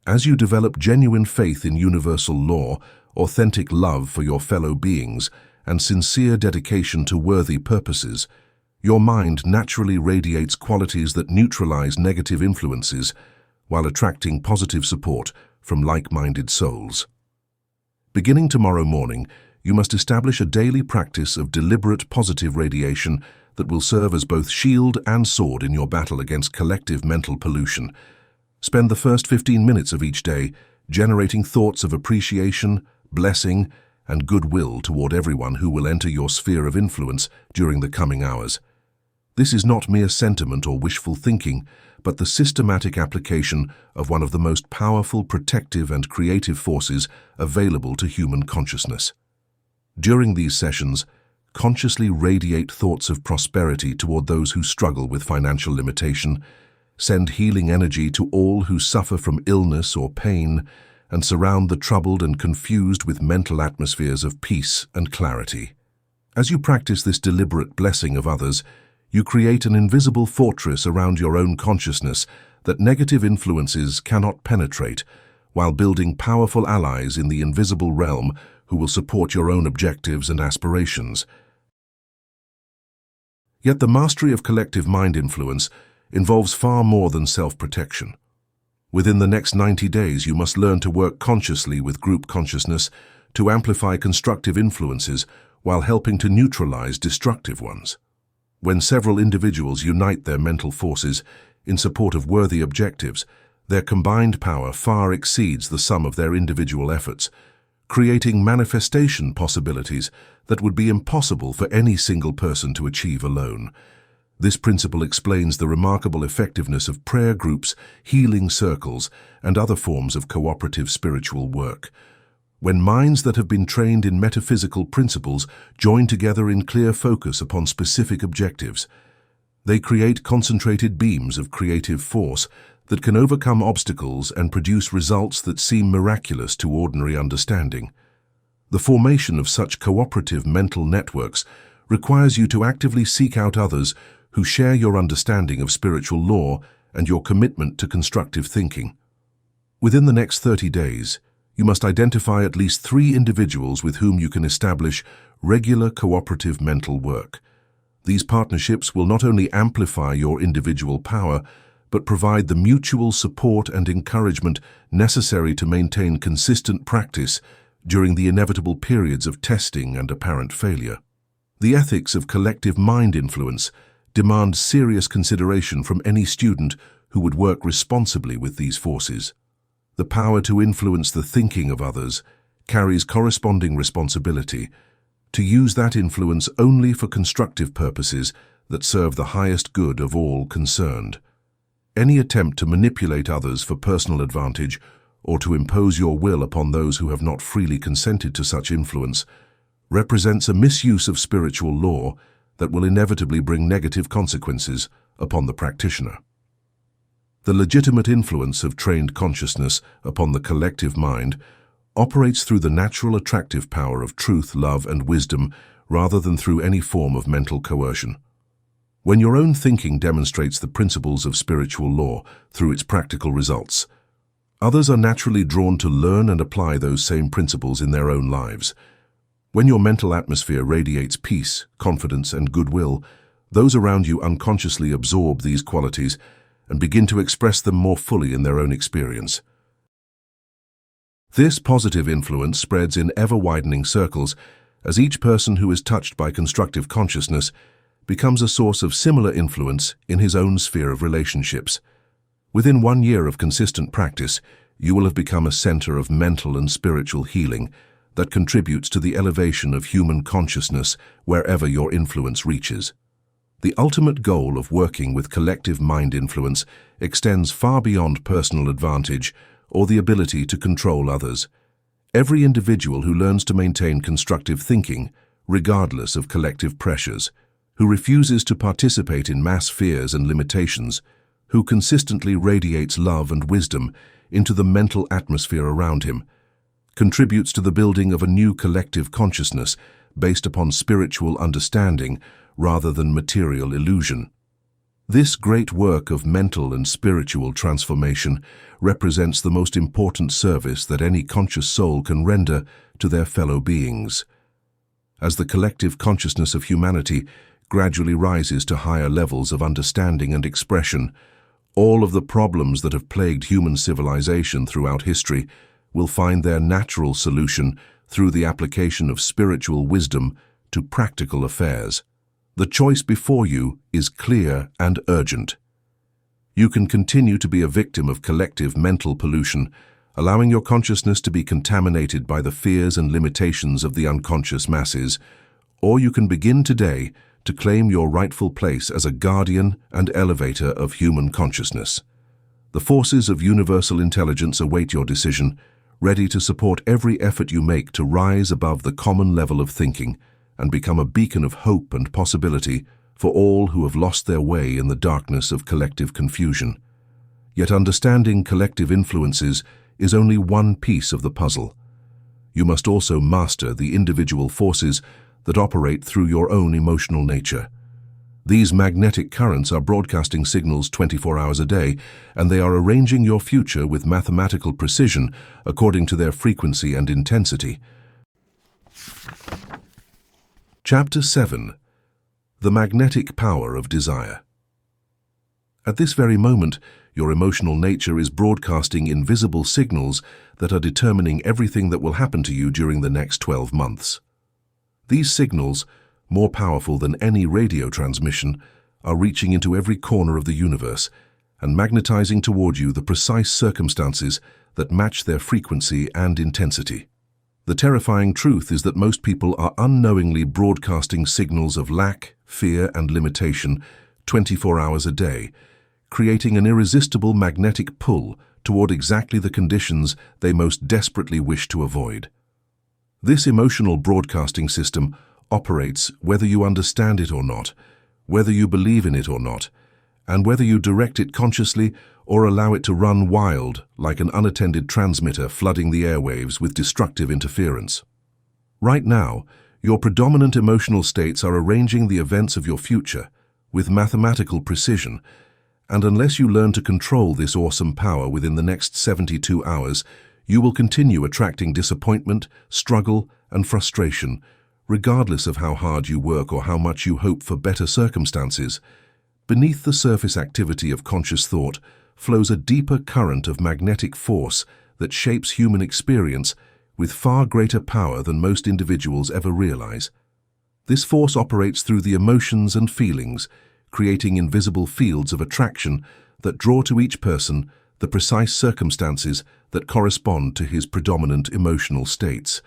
As you develop genuine faith in universal law, authentic love for your fellow beings, and sincere dedication to worthy purposes, your mind naturally radiates qualities that neutralize negative influences while attracting positive support from like-minded souls. Beginning tomorrow morning, you must establish a daily practice of deliberate positive radiation that will serve as both shield and sword in your battle against collective mental pollution. Spend the first 15 minutes of each day generating thoughts of appreciation, blessing, and goodwill toward everyone who will enter your sphere of influence during the coming hours. This is not mere sentiment or wishful thinking, but the systematic application of one of the most powerful protective and creative forces available to human consciousness. During these sessions, consciously radiate thoughts of prosperity toward those who struggle with financial limitation, send healing energy to all who suffer from illness or pain, and surround the troubled and confused with mental atmospheres of peace and clarity. As you practice this deliberate blessing of others, you create an invisible fortress around your own consciousness that negative influences cannot penetrate, while building powerful allies in the invisible realm who will support your own objectives and aspirations. Yet the mastery of collective mind influence involves far more than self-protection. Within the next 90 days, you must learn to work consciously with group consciousness to amplify constructive influences while helping to neutralize destructive ones. When several individuals unite their mental forces in support of worthy objectives, their combined power far exceeds the sum of their individual efforts, creating manifestation possibilities that would be impossible for any single person to achieve alone. This principle explains the remarkable effectiveness of prayer groups, healing circles, and other forms of cooperative spiritual work. when minds that have been trained in metaphysical principles join together in clear focus upon specific objectives. They create concentrated beams of creative force that can overcome obstacles and produce results that seem miraculous to ordinary understanding. The formation of such cooperative mental networks requires you to actively seek out others who share your understanding of spiritual law and your commitment to constructive thinking. Within the next 30 days, you must identify at least 3 individuals with whom you can establish regular cooperative mental work. These partnerships will not only amplify your individual power, but provide the mutual support and encouragement necessary to maintain consistent practice during the inevitable periods of testing and apparent failure. The ethics of collective mind influence demand serious consideration from any student who would work responsibly with these forces. The power to influence the thinking of others carries corresponding responsibility to use that influence only for constructive purposes that serve the highest good of all concerned. Any attempt to manipulate others for personal advantage or to impose your will upon those who have not freely consented to such influence represents a misuse of spiritual law that will inevitably bring negative consequences upon the practitioner. The legitimate influence of trained consciousness upon the collective mind operates through the natural attractive power of truth, love, and wisdom rather than through any form of mental coercion. When your own thinking demonstrates the principles of spiritual law through its practical results, others are naturally drawn to learn and apply those same principles in their own lives. When your mental atmosphere radiates peace, confidence, and goodwill, those around you unconsciously absorb these qualities and begin to express them more fully in their own experience. This positive influence spreads in ever-widening circles as each person who is touched by constructive consciousness becomes a source of similar influence in his own sphere of relationships. Within 1 year of consistent practice, you will have become a center of mental and spiritual healing that contributes to the elevation of human consciousness wherever your influence reaches. The ultimate goal of working with collective mind influence extends far beyond personal advantage or the ability to control others. Every individual who learns to maintain constructive thinking, regardless of collective pressures, who refuses to participate in mass fears and limitations, who consistently radiates love and wisdom into the mental atmosphere around him, contributes to the building of a new collective consciousness based upon spiritual understanding rather than material illusion. This great work of mental and spiritual transformation represents the most important service that any conscious soul can render to their fellow beings. As the collective consciousness of humanity gradually rises to higher levels of understanding and expression, all of the problems that have plagued human civilization throughout history will find their natural solution through the application of spiritual wisdom to practical affairs. The choice before you is clear and urgent. You can continue to be a victim of collective mental pollution, allowing your consciousness to be contaminated by the fears and limitations of the unconscious masses, or you can begin today to claim your rightful place as a guardian and elevator of human consciousness. The forces of universal intelligence await your decision, ready to support every effort you make to rise above the common level of thinking and become a beacon of hope and possibility for all who have lost their way in the darkness of collective confusion. Yet understanding collective influences is only one piece of the puzzle. You must also master the individual forces that operate through your own emotional nature. These magnetic currents are broadcasting signals 24 hours a day, and they are arranging your future with mathematical precision according to their frequency and intensity. Chapter 7. The Magnetic Power of Desire. At this very moment, your emotional nature is broadcasting invisible signals that are determining everything that will happen to you during the next 12 months. These signals, more powerful than any radio transmission, are reaching into every corner of the universe and magnetizing toward you the precise circumstances that match their frequency and intensity. The terrifying truth is that most people are unknowingly broadcasting signals of lack, fear, and limitation 24 hours a day, creating an irresistible magnetic pull toward exactly the conditions they most desperately wish to avoid. This emotional broadcasting system operates whether you understand it or not, whether you believe in it or not, and whether you direct it consciously or allow it to run wild like an unattended transmitter flooding the airwaves with destructive interference. Right now, your predominant emotional states are arranging the events of your future with mathematical precision, and unless you learn to control this awesome power within the next 72 hours, you will continue attracting disappointment, struggle, and frustration, regardless of how hard you work or how much you hope for better circumstances. Beneath the surface activity of conscious thought flows a deeper current of magnetic force that shapes human experience with far greater power than most individuals ever realize. This force operates through the emotions and feelings, creating invisible fields of attraction that draw to each person the precise circumstances that correspond to his predominant emotional states.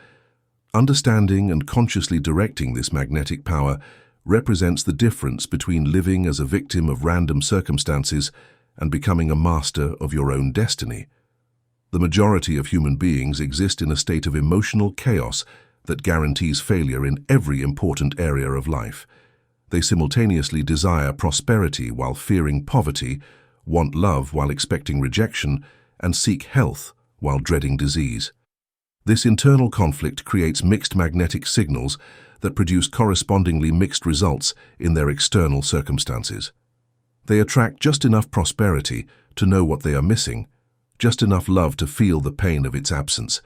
Understanding and consciously directing this magnetic power represents the difference between living as a victim of random circumstances and becoming a master of your own destiny. The majority of human beings exist in a state of emotional chaos that guarantees failure in every important area of life. They simultaneously desire prosperity while fearing poverty, want love while expecting rejection, and seek health while dreading disease. This internal conflict creates mixed magnetic signals that produce correspondingly mixed results in their external circumstances. They attract just enough prosperity to know what they are missing, just enough love to feel the pain of its absence,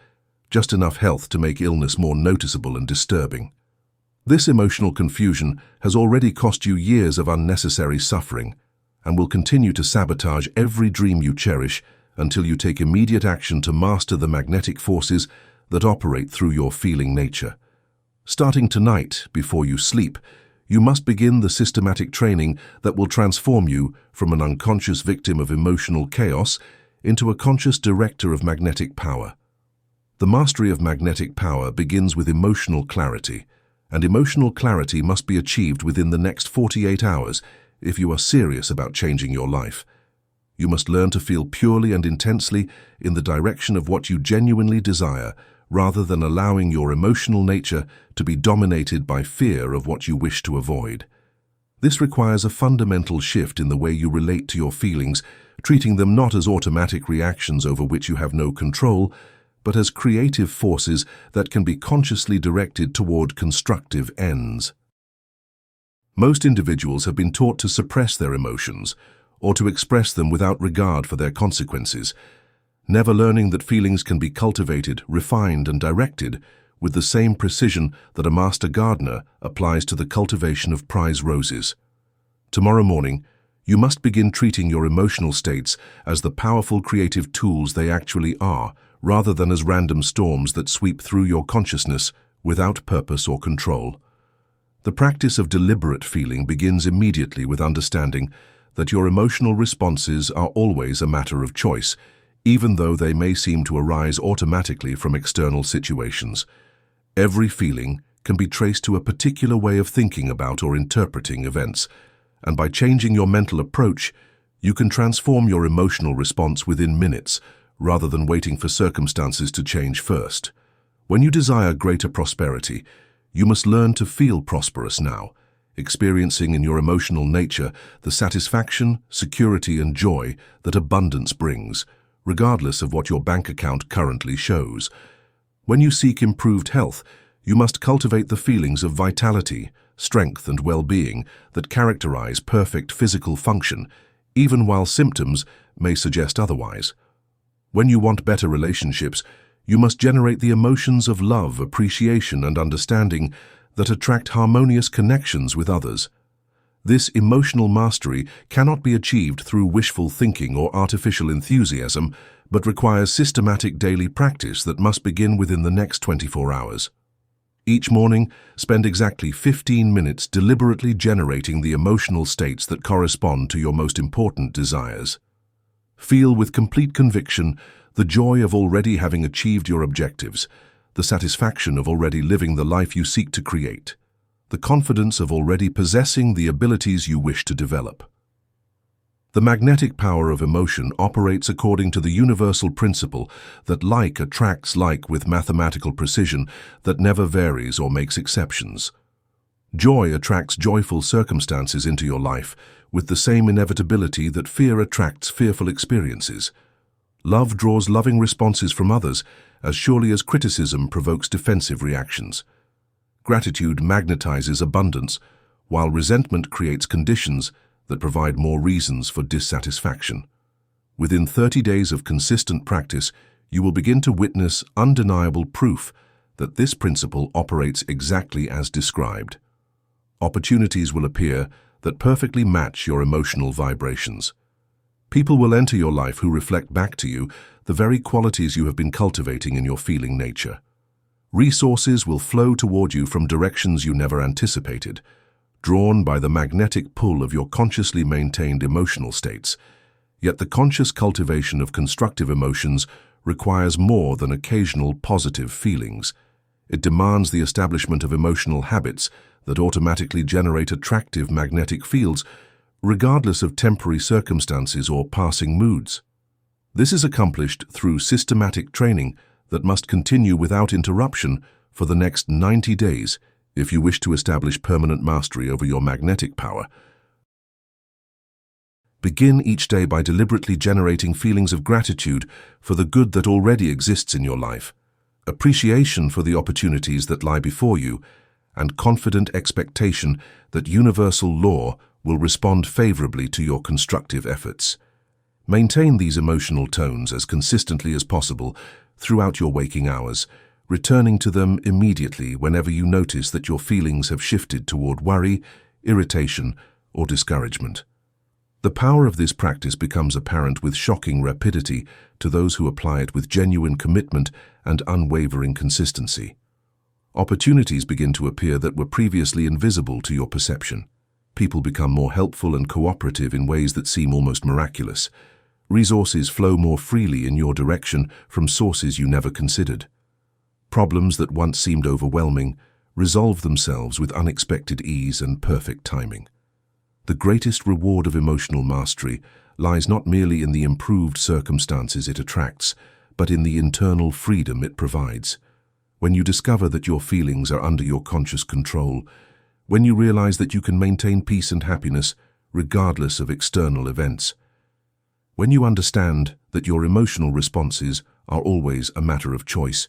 just enough health to make illness more noticeable and disturbing. This emotional confusion has already cost you years of unnecessary suffering and will continue to sabotage every dream you cherish until you take immediate action to master the magnetic forces that operate through your feeling nature. Starting tonight, before you sleep, you must begin the systematic training that will transform you from an unconscious victim of emotional chaos into a conscious director of magnetic power. The mastery of magnetic power begins with emotional clarity, and emotional clarity must be achieved within the next 48 hours if you are serious about changing your life. You must learn to feel purely and intensely in the direction of what you genuinely desire, rather than allowing your emotional nature to be dominated by fear of what you wish to avoid. This requires a fundamental shift in the way you relate to your feelings, treating them not as automatic reactions over which you have no control, but as creative forces that can be consciously directed toward constructive ends. Most individuals have been taught to suppress their emotions, or to express them without regard for their consequences, never learning that feelings can be cultivated, refined, and directed with the same precision that a master gardener applies to the cultivation of prize roses. Tomorrow morning, you must begin treating your emotional states as the powerful creative tools they actually are, rather than as random storms that sweep through your consciousness without purpose or control. The practice of deliberate feeling begins immediately with understanding that your emotional responses are always a matter of choice, even though they may seem to arise automatically from external situations. Every feeling can be traced to a particular way of thinking about or interpreting events, and by changing your mental approach, you can transform your emotional response within minutes, rather than waiting for circumstances to change first. When you desire greater prosperity, you must learn to feel prosperous now, experiencing in your emotional nature the satisfaction, security, and joy that abundance brings, regardless of what your bank account currently shows. When you seek improved health, you must cultivate the feelings of vitality, strength, and well-being that characterize perfect physical function, even while symptoms may suggest otherwise. When you want better relationships, you must generate the emotions of love, appreciation, and understanding that attract harmonious connections with others. This emotional mastery cannot be achieved through wishful thinking or artificial enthusiasm, but requires systematic daily practice that must begin within the next 24 hours. Each morning, spend exactly 15 minutes deliberately generating the emotional states that correspond to your most important desires. Feel with complete conviction the joy of already having achieved your objectives, the satisfaction of already living the life you seek to create, the confidence of already possessing the abilities you wish to develop. The magnetic power of emotion operates according to the universal principle that like attracts like with mathematical precision that never varies or makes exceptions. Joy attracts joyful circumstances into your life with the same inevitability that fear attracts fearful experiences. Love draws loving responses from others as surely as criticism provokes defensive reactions. Gratitude magnetizes abundance, while resentment creates conditions that provide more reasons for dissatisfaction. Within 30 days of consistent practice, you will begin to witness undeniable proof that this principle operates exactly as described. Opportunities will appear that perfectly match your emotional vibrations. People will enter your life who reflect back to you the very qualities you have been cultivating in your feeling nature. Resources will flow toward you from directions you never anticipated, drawn by the magnetic pull of your consciously maintained emotional states. Yet the conscious cultivation of constructive emotions requires more than occasional positive feelings. It demands the establishment of emotional habits that automatically generate attractive magnetic fields, regardless of temporary circumstances or passing moods. This is accomplished through systematic training that must continue without interruption for the next 90 days if you wish to establish permanent mastery over your magnetic power. Begin each day by deliberately generating feelings of gratitude for the good that already exists in your life, appreciation for the opportunities that lie before you, and confident expectation that universal law will respond favorably to your constructive efforts. Maintain these emotional tones as consistently as possible throughout your waking hours, returning to them immediately whenever you notice that your feelings have shifted toward worry, irritation, or discouragement. The power of this practice becomes apparent with shocking rapidity to those who apply it with genuine commitment and unwavering consistency. Opportunities begin to appear that were previously invisible to your perception. People become more helpful and cooperative in ways that seem almost miraculous. Resources flow more freely in your direction from sources you never considered. Problems that once seemed overwhelming resolve themselves with unexpected ease and perfect timing. The greatest reward of emotional mastery lies not merely in the improved circumstances it attracts, but in the internal freedom it provides. When you discover that your feelings are under your conscious control, when you realize that you can maintain peace and happiness regardless of external events, when you understand that your emotional responses are always a matter of choice,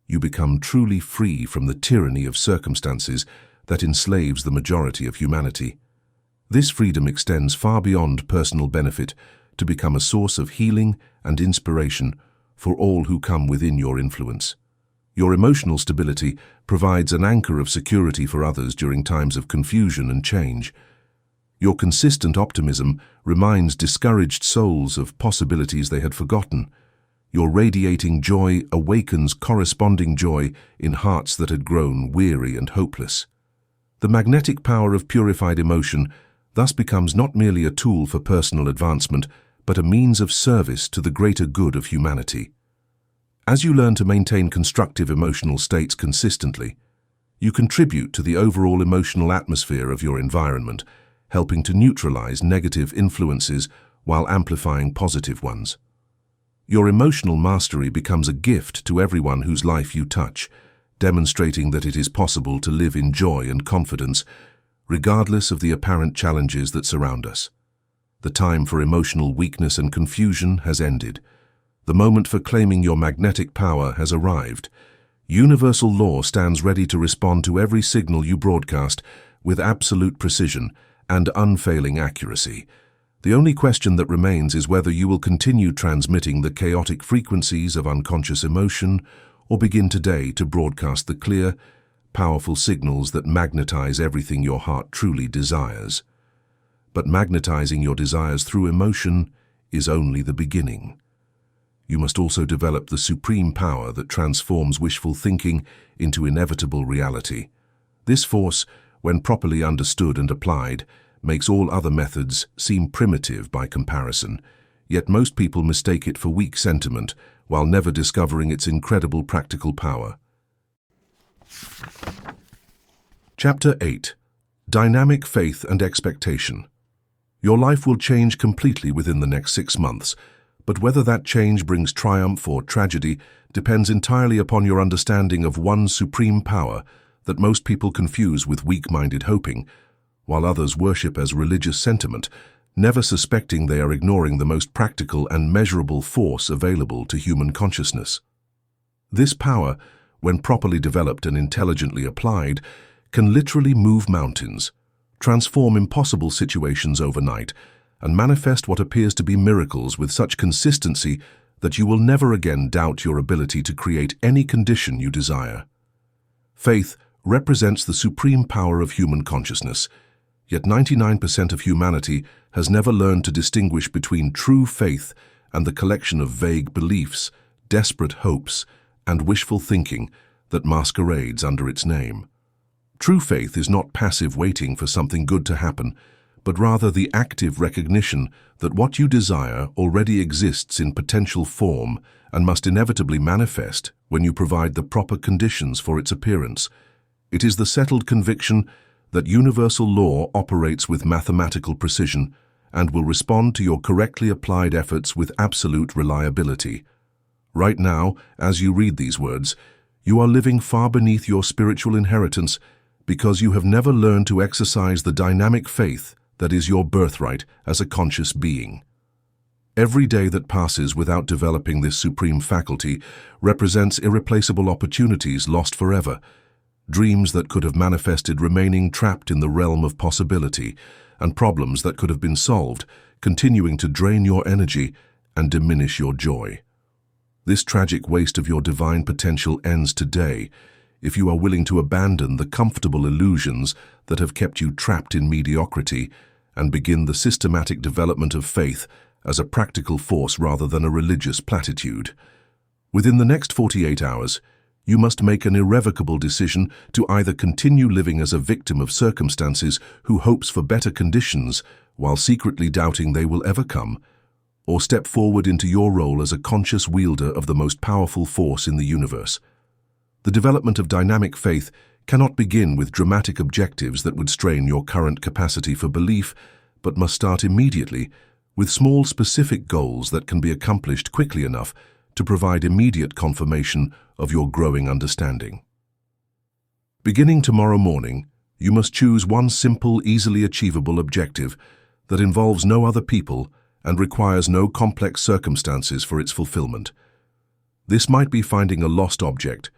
you become truly free from the tyranny of circumstances that enslaves the majority of humanity. This freedom extends far beyond personal benefit to become a source of healing and inspiration for all who come within your influence. Your emotional stability provides an anchor of security for others during times of confusion and change. Your consistent optimism reminds discouraged souls of possibilities they had forgotten. Your radiating joy awakens corresponding joy in hearts that had grown weary and hopeless. The magnetic power of purified emotion thus becomes not merely a tool for personal advancement, but a means of service to the greater good of humanity. As you learn to maintain constructive emotional states consistently, you contribute to the overall emotional atmosphere of your environment, helping to neutralize negative influences while amplifying positive ones. Your emotional mastery becomes a gift to everyone whose life you touch, demonstrating that it is possible to live in joy and confidence, regardless of the apparent challenges that surround us. The time for emotional weakness and confusion has ended. The moment for claiming your magnetic power has arrived. Universal law stands ready to respond to every signal you broadcast with absolute precision and unfailing accuracy. The only question that remains is whether you will continue transmitting the chaotic frequencies of unconscious emotion or begin today to broadcast the clear, powerful signals that magnetize everything your heart truly desires. But magnetizing your desires through emotion is only the beginning. You must also develop the supreme power that transforms wishful thinking into inevitable reality. This force, when properly understood and applied, makes all other methods seem primitive by comparison, yet most people mistake it for weak sentiment while never discovering its incredible practical power. Chapter 8. Dynamic Faith and Expectation. Your life will change completely within the next 6 months, but whether that change brings triumph or tragedy depends entirely upon your understanding of one supreme power that most people confuse with weak-minded hoping, while others worship as religious sentiment, never suspecting they are ignoring the most practical and measurable force available to human consciousness. This power, when properly developed and intelligently applied, can literally move mountains, transform impossible situations overnight, and manifest what appears to be miracles with such consistency that you will never again doubt your ability to create any condition you desire. Faith represents the supreme power of human consciousness, yet 99% of humanity has never learned to distinguish between true faith and the collection of vague beliefs, desperate hopes, and wishful thinking that masquerades under its name. True faith is not passive waiting for something good to happen, but rather the active recognition that what you desire already exists in potential form and must inevitably manifest when you provide the proper conditions for its appearance. It is the settled conviction that universal law operates with mathematical precision and will respond to your correctly applied efforts with absolute reliability. Right now, as you read these words, you are living far beneath your spiritual inheritance because you have never learned to exercise the dynamic faith that is your birthright as a conscious being. Every day that passes without developing this supreme faculty represents irreplaceable opportunities lost forever, dreams that could have manifested remaining trapped in the realm of possibility, and problems that could have been solved, continuing to drain your energy and diminish your joy. This tragic waste of your divine potential ends today if you are willing to abandon the comfortable illusions that have kept you trapped in mediocrity and begin the systematic development of faith as a practical force rather than a religious platitude. Within the next 48 hours, you must make an irrevocable decision to either continue living as a victim of circumstances who hopes for better conditions while secretly doubting they will ever come, or step forward into your role as a conscious wielder of the most powerful force in the universe. The development of dynamic faith cannot begin with dramatic objectives that would strain your current capacity for belief, but must start immediately with small specific goals that can be accomplished quickly enough to provide immediate confirmation of your growing understanding. Beginning tomorrow morning, you must choose one simple, easily achievable objective that involves no other people and requires no complex circumstances for its fulfillment. This might be finding a lost object,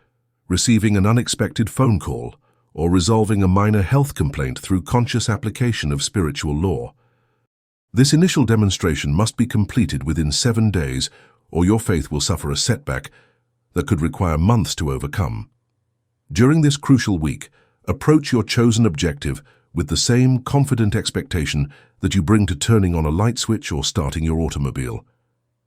receiving an unexpected phone call, or resolving a minor health complaint through conscious application of spiritual law. This initial demonstration must be completed within 7 days, or your faith will suffer a setback that could require months to overcome. During this crucial week, approach your chosen objective with the same confident expectation that you bring to turning on a light switch or starting your automobile.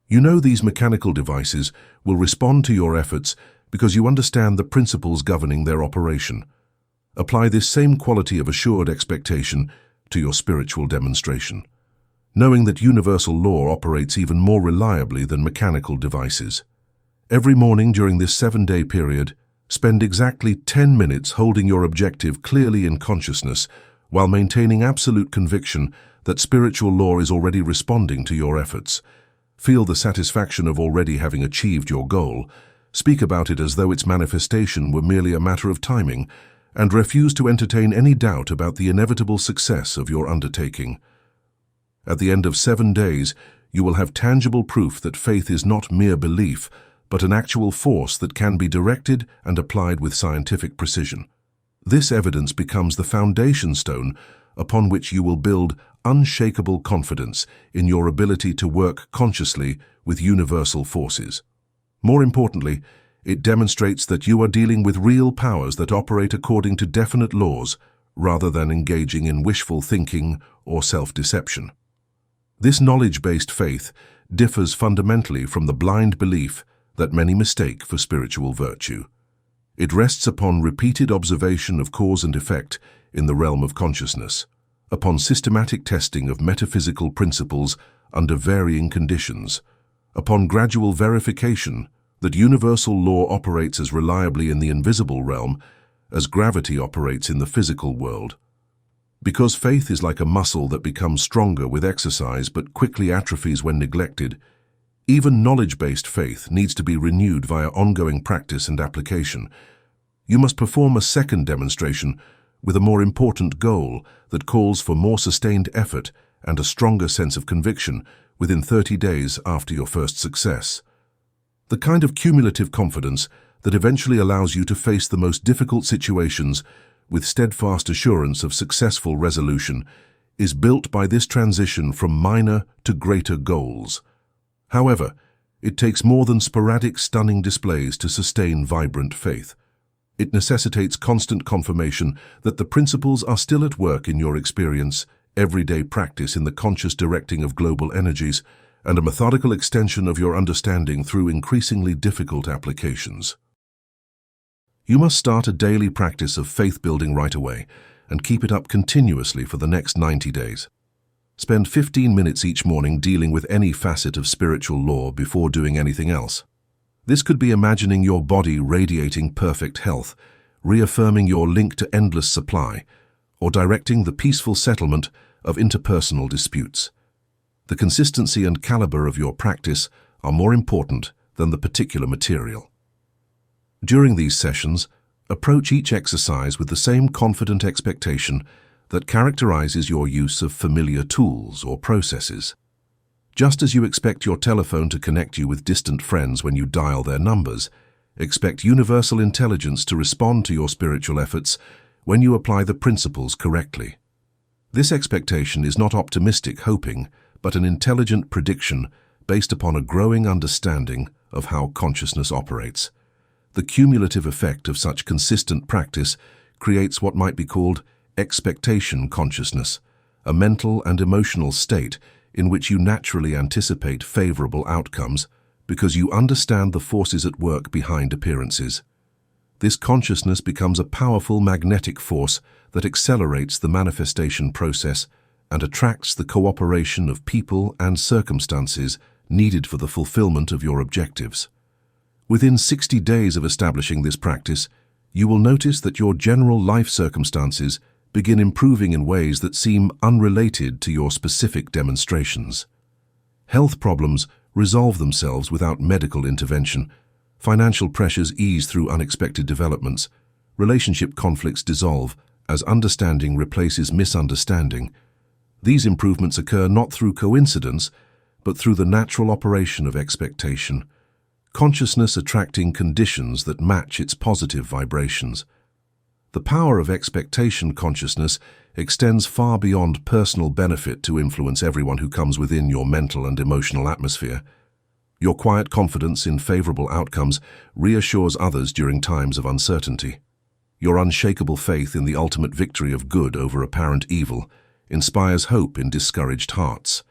You know these mechanical devices will respond to your efforts because you understand the principles governing their operation. Apply this same quality of assured expectation to your spiritual demonstration, knowing that universal law operates even more reliably than mechanical devices. Every morning during this 7-day period, spend exactly 10 minutes holding your objective clearly in consciousness while maintaining absolute conviction that spiritual law is already responding to your efforts. Feel the satisfaction of already having achieved your goal. Speak about it as though its manifestation were merely a matter of timing, and refuse to entertain any doubt about the inevitable success of your undertaking. At the end of 7 days, you will have tangible proof that faith is not mere belief, but an actual force that can be directed and applied with scientific precision. This evidence becomes the foundation stone upon which you will build unshakable confidence in your ability to work consciously with universal forces. More importantly, it demonstrates that you are dealing with real powers that operate according to definite laws rather than engaging in wishful thinking or self-deception. This knowledge-based faith differs fundamentally from the blind belief that many mistake for spiritual virtue. It rests upon repeated observation of cause and effect in the realm of consciousness, upon systematic testing of metaphysical principles under varying conditions, upon gradual verification that universal law operates as reliably in the invisible realm as gravity operates in the physical world. Because faith is like a muscle that becomes stronger with exercise but quickly atrophies when neglected, even knowledge-based faith needs to be renewed via ongoing practice and application. You must perform a second demonstration with a more important goal that calls for more sustained effort and a stronger sense of conviction within 30 days after your first success. The kind of cumulative confidence that eventually allows you to face the most difficult situations with steadfast assurance of successful resolution is built by this transition from minor to greater goals. However, it takes more than sporadic stunning displays to sustain vibrant faith. It necessitates constant confirmation that the principles are still at work in your experience, everyday practice in the conscious directing of global energies, and a methodical extension of your understanding through increasingly difficult applications. You must start a daily practice of faith-building right away and keep it up continuously for the next 90 days. Spend 15 minutes each morning dealing with any facet of spiritual law before doing anything else. This could be imagining your body radiating perfect health, reaffirming your link to endless supply, or directing the peaceful settlement of interpersonal disputes. The consistency and caliber of your practice are more important than the particular material. During these sessions, approach each exercise with the same confident expectation that characterizes your use of familiar tools or processes. Just as you expect your telephone to connect you with distant friends when you dial their numbers, expect universal intelligence to respond to your spiritual efforts when you apply the principles correctly. This expectation is not optimistic hoping, but an intelligent prediction based upon a growing understanding of how consciousness operates. The cumulative effect of such consistent practice creates what might be called expectation consciousness, a mental and emotional state in which you naturally anticipate favorable outcomes because you understand the forces at work behind appearances. This consciousness becomes a powerful magnetic force that accelerates the manifestation process and attracts the cooperation of people and circumstances needed for the fulfillment of your objectives. Within 60 days of establishing this practice, you will notice that your general life circumstances begin improving in ways that seem unrelated to your specific demonstrations. Health problems resolve themselves without medical intervention, financial pressures ease through unexpected developments, relationship conflicts dissolve as understanding replaces misunderstanding. These improvements occur not through coincidence, but through the natural operation of expectation, consciousness attracting conditions that match its positive vibrations. The power of expectation consciousness extends far beyond personal benefit to influence everyone who comes within your mental and emotional atmosphere. Your quiet confidence in favorable outcomes reassures others during times of uncertainty. Your unshakable faith in the ultimate victory of good over apparent evil inspires hope in discouraged hearts.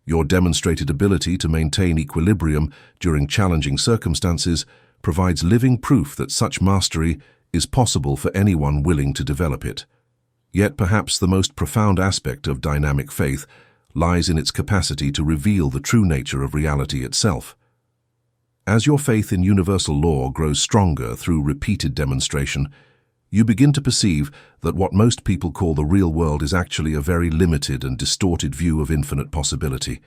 Your demonstrated ability to maintain equilibrium during challenging circumstances provides living proof that such mastery is possible for anyone willing to develop it. Yet perhaps the most profound aspect of dynamic faith lies in its capacity to reveal the true nature of reality itself. As your faith in universal law grows stronger through repeated demonstration, you begin to perceive that what most people call the real world is actually a very limited and distorted view of infinite possibility.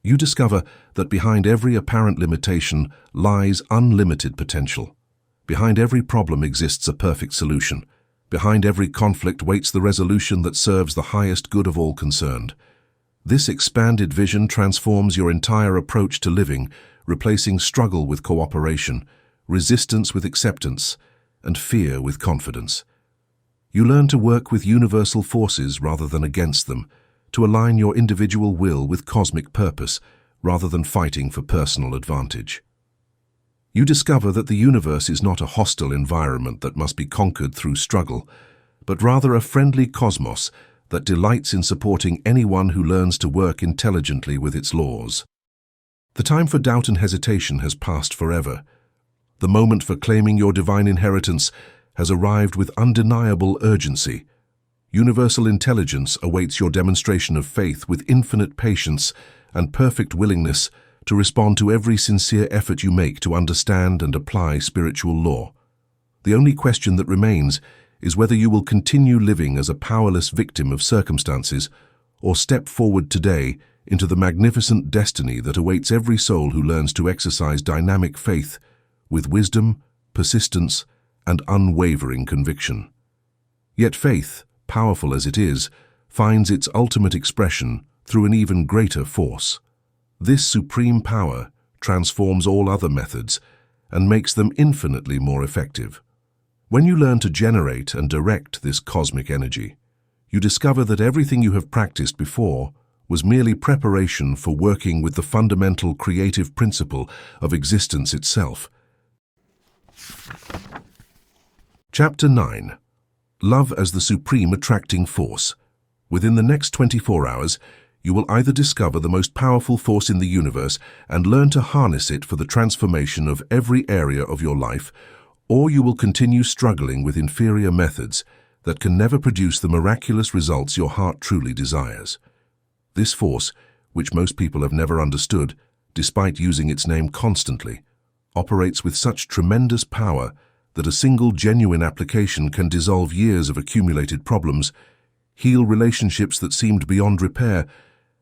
You discover that behind every apparent limitation lies unlimited potential. Behind every problem exists a perfect solution. Behind every conflict waits the resolution that serves the highest good of all concerned. This expanded vision transforms your entire approach to living, replacing struggle with cooperation, resistance with acceptance, and fear with confidence. You learn to work with universal forces rather than against them, to align your individual will with cosmic purpose rather than fighting for personal advantage. You discover that the universe is not a hostile environment that must be conquered through struggle, but rather a friendly cosmos that delights in supporting anyone who learns to work intelligently with its laws. The time for doubt and hesitation has passed forever. The moment for claiming your divine inheritance has arrived with undeniable urgency. Universal intelligence awaits your demonstration of faith with infinite patience and perfect willingness to respond to every sincere effort you make to understand and apply spiritual law. The only question that remains is whether you will continue living as a powerless victim of circumstances or step forward today into the magnificent destiny that awaits every soul who learns to exercise dynamic faith with wisdom, persistence, and unwavering conviction. Yet faith, powerful as it is, finds its ultimate expression through an even greater force. This supreme power transforms all other methods and makes them infinitely more effective. When you learn to generate and direct this cosmic energy, you discover that everything you have practiced before was merely preparation for working with the fundamental creative principle of existence itself. Chapter 9. Love as the Supreme Attracting Force. Within the next 24 hours, you will either discover the most powerful force in the universe and learn to harness it for the transformation of every area of your life, or you will continue struggling with inferior methods that can never produce the miraculous results your heart truly desires. This force, which most people have never understood, despite using its name constantly, operates with such tremendous power that a single genuine application can dissolve years of accumulated problems, heal relationships that seemed beyond repair,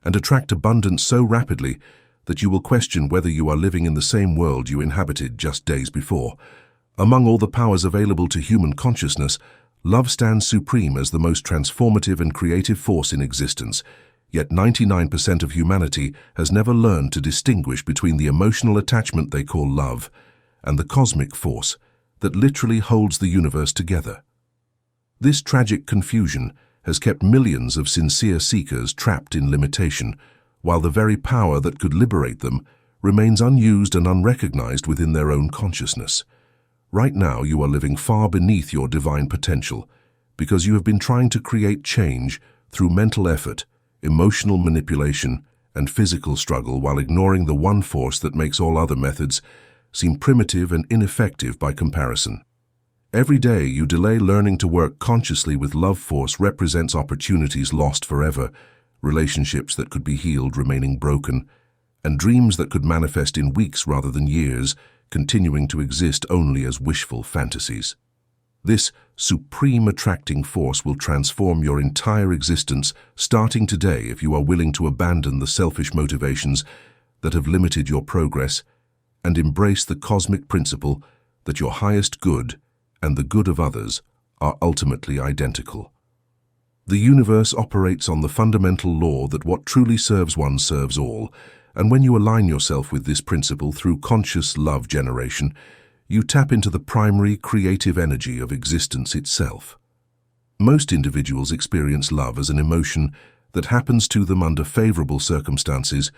and attract abundance so rapidly that you will question whether you are living in the same world you inhabited just days before. Among all the powers available to human consciousness, love stands supreme as the most transformative and creative force in existence, yet 99% of humanity has never learned to distinguish between the emotional attachment they call love and the cosmic force that literally holds the universe together. This tragic confusion has kept millions of sincere seekers trapped in limitation, while the very power that could liberate them remains unused and unrecognized within their own consciousness. Right now you are living far beneath your divine potential because you have been trying to create change through mental effort, emotional manipulation, and physical struggle while ignoring the one force that makes all other methods seem primitive and ineffective by comparison. Every day you delay learning to work consciously with love force represents opportunities lost forever, relationships that could be healed remaining broken, and dreams that could manifest in weeks rather than years, continuing to exist only as wishful fantasies. This supreme attracting force will transform your entire existence starting today if you are willing to abandon the selfish motivations that have limited your progress and embrace the cosmic principle that your highest good and the good of others are ultimately identical. The universe operates on the fundamental law that what truly serves one serves all, and when you align yourself with this principle through conscious love generation, you tap into the primary creative energy of existence itself. Most individuals experience love as an emotion that happens to them under favorable circumstances,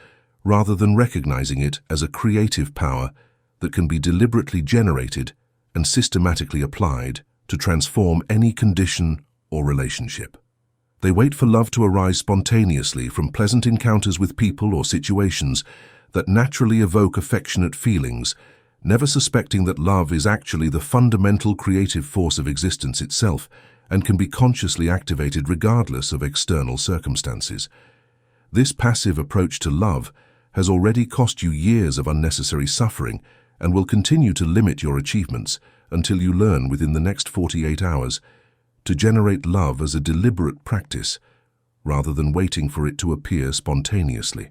rather than recognizing it as a creative power that can be deliberately generated and systematically applied to transform any condition or relationship. They wait for love to arise spontaneously from pleasant encounters with people or situations that naturally evoke affectionate feelings, never suspecting that love is actually the fundamental creative force of existence itself and can be consciously activated regardless of external circumstances. This passive approach to love has already cost you years of unnecessary suffering and will continue to limit your achievements until you learn within the next 48 hours to generate love as a deliberate practice rather than waiting for it to appear spontaneously.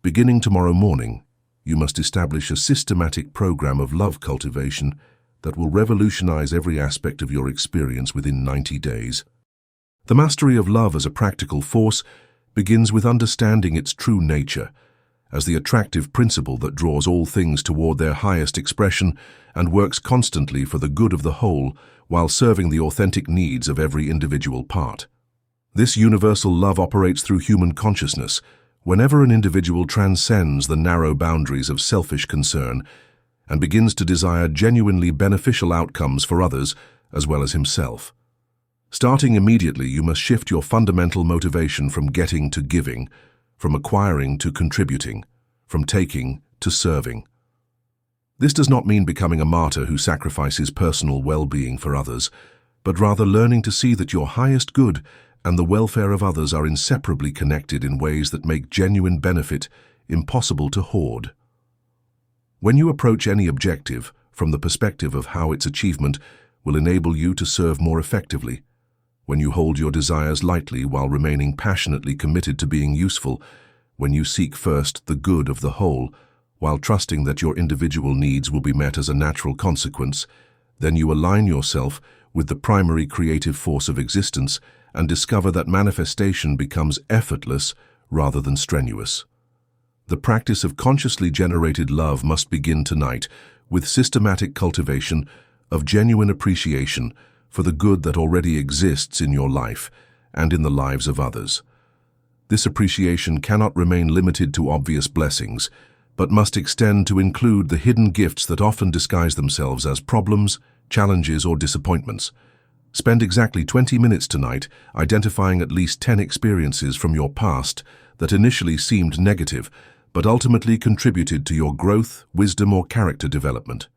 Beginning tomorrow morning, you must establish a systematic program of love cultivation that will revolutionize every aspect of your experience within 90 days. The mastery of love as a practical force begins with understanding its true nature as the attractive principle that draws all things toward their highest expression and works constantly for the good of the whole while serving the authentic needs of every individual part. This universal love operates through human consciousness whenever an individual transcends the narrow boundaries of selfish concern and begins to desire genuinely beneficial outcomes for others as well as himself. Starting immediately, you must shift your fundamental motivation from getting to giving, from acquiring to contributing, from taking to serving. This does not mean becoming a martyr who sacrifices personal well-being for others, but rather learning to see that your highest good and the welfare of others are inseparably connected in ways that make genuine benefit impossible to hoard. When you approach any objective from the perspective of how its achievement will enable you to serve more effectively. When you hold your desires lightly while remaining passionately committed to being useful, when you seek first the good of the whole, while trusting that your individual needs will be met as a natural consequence, then you align yourself with the primary creative force of existence and discover that manifestation becomes effortless rather than strenuous. The practice of consciously generated love must begin tonight with systematic cultivation of genuine appreciation for the good that already exists in your life and in the lives of others. This appreciation cannot remain limited to obvious blessings, but must extend to include the hidden gifts that often disguise themselves as problems, challenges, or disappointments. Spend exactly 20 minutes tonight identifying at least 10 experiences from your past that initially seemed negative, but ultimately contributed to your growth, wisdom, or character development.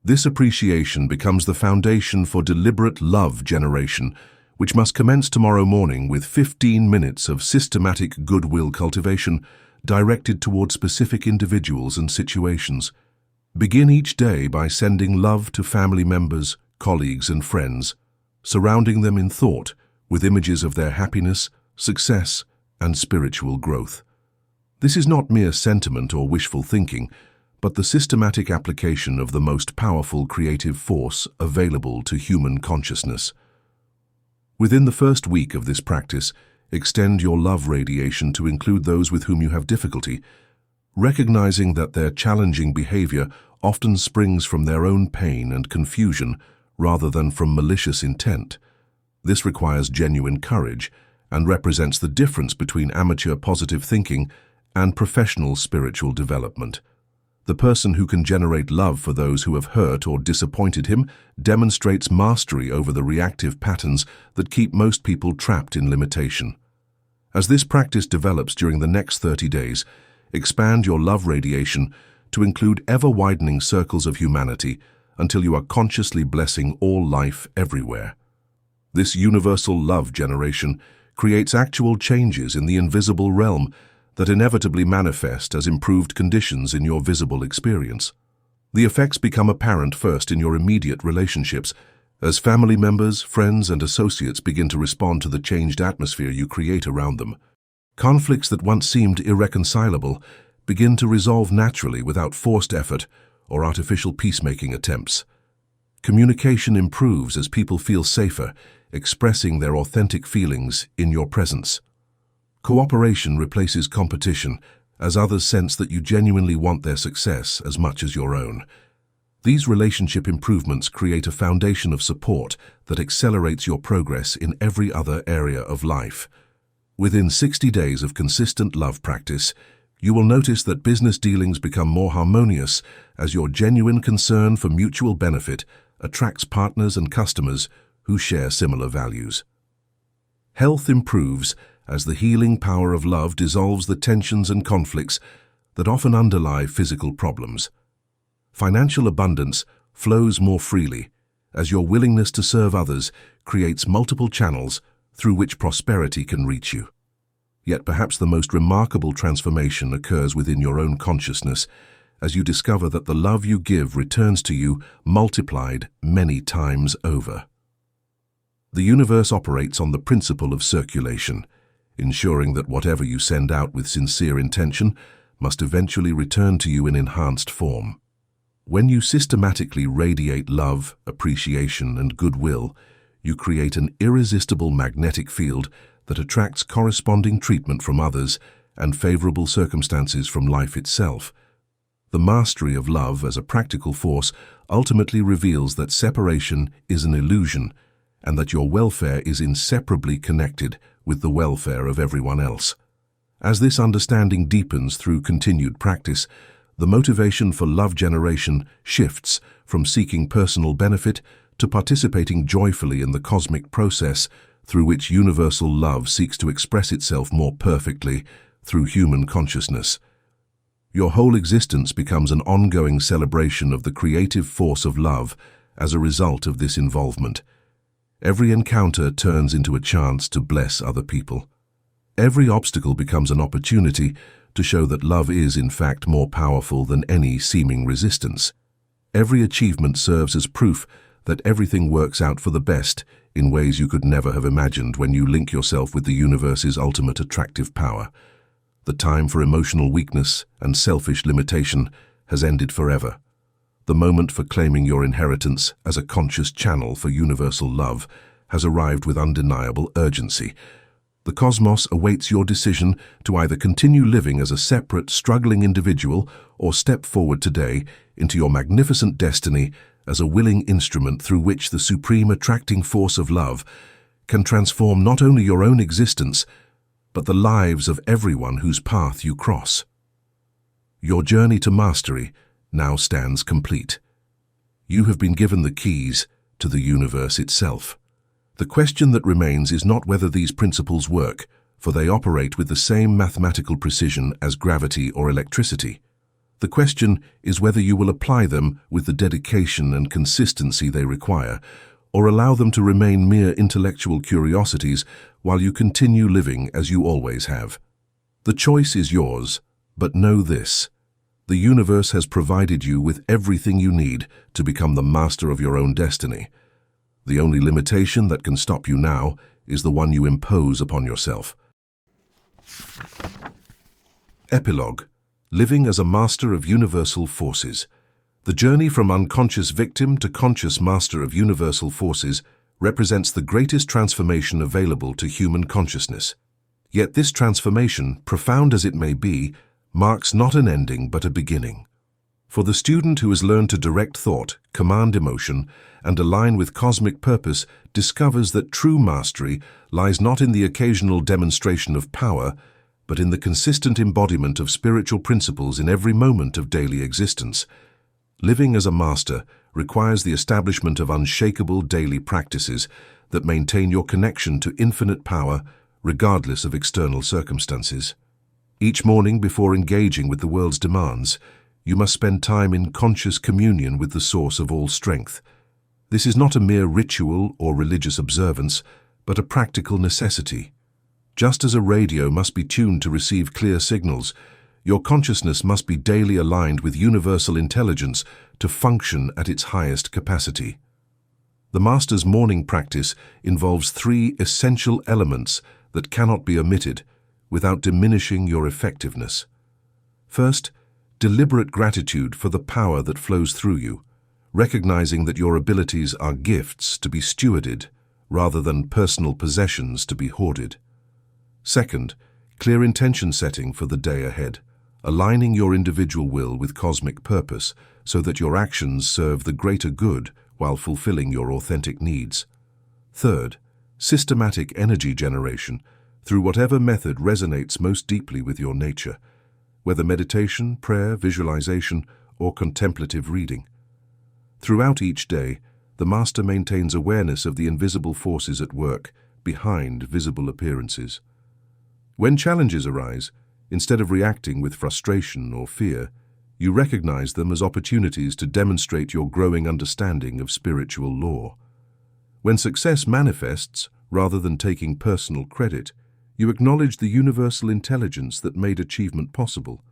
This appreciation becomes the foundation for deliberate love generation, which must commence tomorrow morning with 15 minutes of systematic goodwill cultivation directed toward specific individuals and situations. Begin each day by sending love to family members, colleagues, and friends, surrounding them in thought with images of their happiness, success, and spiritual growth. This is not mere sentiment or wishful thinking, but the systematic application of the most powerful creative force available to human consciousness. Within the first week of this practice, extend your love radiation to include those with whom you have difficulty, recognizing that their challenging behavior often springs from their own pain and confusion rather than from malicious intent. This requires genuine courage and represents the difference between amateur positive thinking and professional spiritual development. The person who can generate love for those who have hurt or disappointed him demonstrates mastery over the reactive patterns that keep most people trapped in limitation. As this practice develops during the next 30 days, expand your love radiation to include ever-widening circles of humanity until you are consciously blessing all life everywhere. This universal love generation creates actual changes in the invisible realm that inevitably manifest as improved conditions in your visible experience. The effects become apparent first in your immediate relationships, as family members, friends, and associates begin to respond to the changed atmosphere you create around them. Conflicts that once seemed irreconcilable begin to resolve naturally without forced effort or artificial peacemaking attempts. Communication improves as people feel safer, expressing their authentic feelings in your presence. Cooperation replaces competition, as others sense that you genuinely want their success as much as your own. These relationship improvements create a foundation of support that accelerates your progress in every other area of life. Within 60 days of consistent love practice, you will notice that business dealings become more harmonious as your genuine concern for mutual benefit attracts partners and customers who share similar values. Health improves as the healing power of love dissolves the tensions and conflicts that often underlie physical problems. Financial abundance flows more freely as your willingness to serve others creates multiple channels through which prosperity can reach you. Yet perhaps the most remarkable transformation occurs within your own consciousness as you discover that the love you give returns to you multiplied many times over. The universe operates on the principle of circulation, ensuring that whatever you send out with sincere intention must eventually return to you in enhanced form. When you systematically radiate love, appreciation, and goodwill, you create an irresistible magnetic field that attracts corresponding treatment from others and favorable circumstances from life itself. The mastery of love as a practical force ultimately reveals that separation is an illusion and that your welfare is inseparably connected with the welfare of everyone else. As this understanding deepens through continued practice, the motivation for love generation shifts from seeking personal benefit to participating joyfully in the cosmic process through which universal love seeks to express itself more perfectly through human consciousness. Your whole existence becomes an ongoing celebration of the creative force of love as a result of this involvement. Every encounter turns into a chance to bless other people. Every obstacle becomes an opportunity to show that love is, in fact, more powerful than any seeming resistance. Every achievement serves as proof that everything works out for the best in ways you could never have imagined when you link yourself with the universe's ultimate attractive power. The time for emotional weakness and selfish limitation has ended forever. The moment for claiming your inheritance as a conscious channel for universal love has arrived with undeniable urgency. The cosmos awaits your decision to either continue living as a separate, struggling individual or step forward today into your magnificent destiny as a willing instrument through which the supreme attracting force of love can transform not only your own existence, but the lives of everyone whose path you cross. Your journey to mastery now stands complete. You have been given the keys to the universe itself. The question that remains is not whether these principles work, for they operate with the same mathematical precision as gravity or electricity. The question is whether you will apply them with the dedication and consistency they require, or allow them to remain mere intellectual curiosities while you continue living as you always have. The choice is yours, but know this: the universe has provided you with everything you need to become the master of your own destiny. The only limitation that can stop you now is the one you impose upon yourself. Epilogue: Living as a Master of Universal Forces. The journey from unconscious victim to conscious master of universal forces represents the greatest transformation available to human consciousness. Yet this transformation, profound as it may be, marks not an ending but a beginning. For the student who has learned to direct thought, command emotion, and align with cosmic purpose discovers that true mastery lies not in the occasional demonstration of power, but in the consistent embodiment of spiritual principles in every moment of daily existence. Living as a master requires the establishment of unshakable daily practices that maintain your connection to infinite power regardless of external circumstances. Each morning before engaging with the world's demands, you must spend time in conscious communion with the source of all strength. This is not a mere ritual or religious observance, but a practical necessity. Just as a radio must be tuned to receive clear signals, your consciousness must be daily aligned with universal intelligence to function at its highest capacity. The Master's morning practice involves 3 essential elements that cannot be omitted without diminishing your effectiveness. First, deliberate gratitude for the power that flows through you, recognizing that your abilities are gifts to be stewarded rather than personal possessions to be hoarded. Second, clear intention setting for the day ahead, aligning your individual will with cosmic purpose so that your actions serve the greater good while fulfilling your authentic needs. Third, systematic energy generation through whatever method resonates most deeply with your nature, whether meditation, prayer, visualization, or contemplative reading. Throughout each day, the Master maintains awareness of the invisible forces at work behind visible appearances. When challenges arise, instead of reacting with frustration or fear, you recognize them as opportunities to demonstrate your growing understanding of spiritual law. When success manifests, rather than taking personal credit, you acknowledge the universal intelligence that made achievement possible.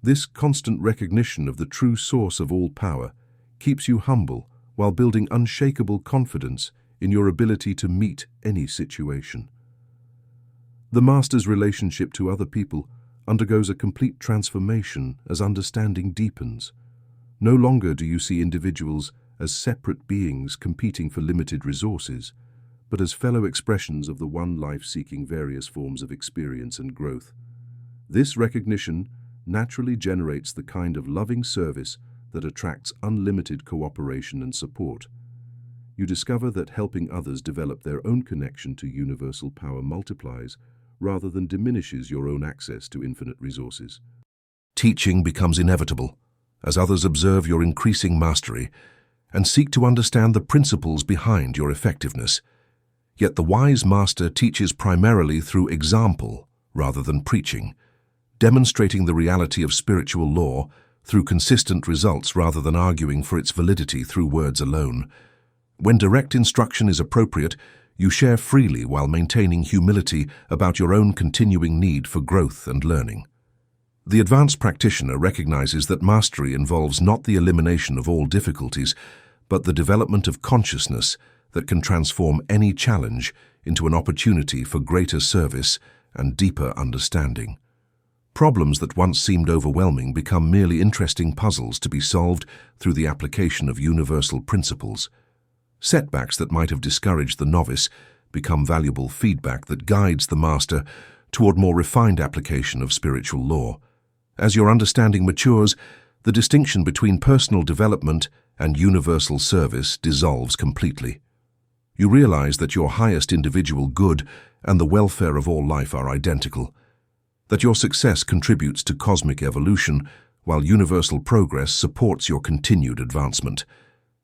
This constant recognition of the true source of all power keeps you humble while building unshakable confidence in your ability to meet any situation. The Master's relationship to other people undergoes a complete transformation as understanding deepens. No longer do you see individuals as separate beings competing for limited resources, but as fellow expressions of the one life seeking various forms of experience and growth. This recognition naturally generates the kind of loving service that attracts unlimited cooperation and support. You discover that helping others develop their own connection to universal power multiplies rather than diminishes your own access to infinite resources. Teaching becomes inevitable as others observe your increasing mastery and seek to understand the principles behind your effectiveness. Yet the wise Master teaches primarily through example rather than preaching, demonstrating the reality of spiritual law through consistent results rather than arguing for its validity through words alone. When direct instruction is appropriate, you share freely while maintaining humility about your own continuing need for growth and learning. The advanced practitioner recognizes that mastery involves not the elimination of all difficulties, but the development of consciousness that can transform any challenge into an opportunity for greater service and deeper understanding. Problems that once seemed overwhelming become merely interesting puzzles to be solved through the application of universal principles. Setbacks that might have discouraged the novice become valuable feedback that guides the master toward more refined application of spiritual law. As your understanding matures, the distinction between personal development and universal service dissolves completely. You realize that your highest individual good and the welfare of all life are identical, that your success contributes to cosmic evolution, while universal progress supports your continued advancement.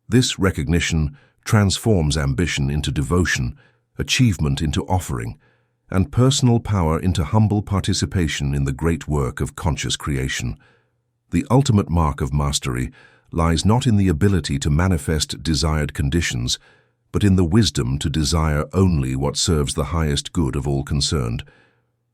This recognition transforms ambition into devotion, achievement into offering, and personal power into humble participation in the great work of conscious creation. The ultimate mark of mastery lies not in the ability to manifest desired conditions, but in the wisdom to desire only what serves the highest good of all concerned.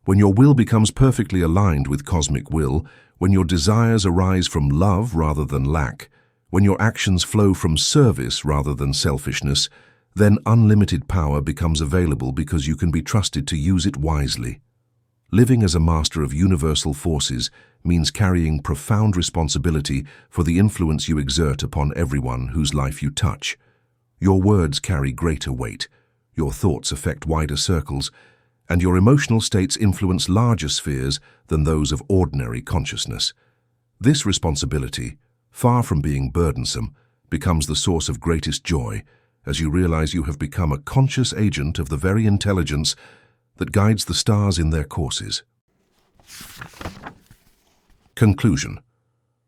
When your will becomes perfectly aligned with cosmic will, when your desires arise from love rather than lack, when your actions flow from service rather than selfishness, then unlimited power becomes available because you can be trusted to use it wisely. Living as a master of universal forces means carrying profound responsibility for the influence you exert upon everyone whose life you touch. Your words carry greater weight, your thoughts affect wider circles, and your emotional states influence larger spheres than those of ordinary consciousness. This responsibility, far from being burdensome, becomes the source of greatest joy as you realize you have become a conscious agent of the very intelligence that guides the stars in their courses. Conclusion.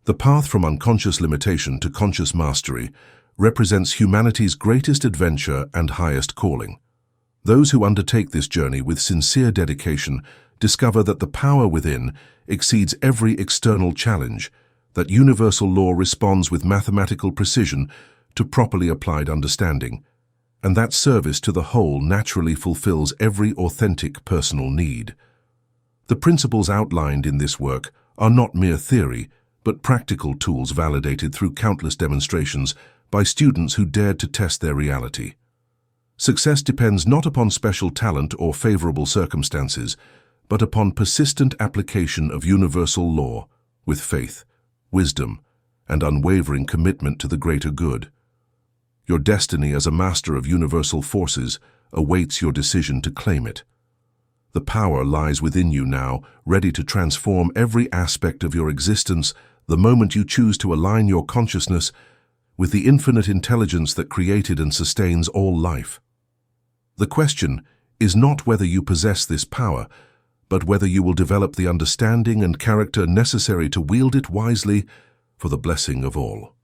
The path from unconscious limitation to conscious mastery represents humanity's greatest adventure and highest calling. Those who undertake this journey with sincere dedication discover that the power within exceeds every external challenge, that universal law responds with mathematical precision to properly applied understanding, and that service to the whole naturally fulfills every authentic personal need. The principles outlined in this work are not mere theory, but practical tools validated through countless demonstrations by students who dared to test their reality. Success depends not upon special talent or favorable circumstances, but upon persistent application of universal law with faith, wisdom, and unwavering commitment to the greater good. Your destiny as a master of universal forces awaits your decision to claim it. The power lies within you now, ready to transform every aspect of your existence the moment you choose to align your consciousness with the infinite intelligence that created and sustains all life. The question is not whether you possess this power, but whether you will develop the understanding and character necessary to wield it wisely for the blessing of all.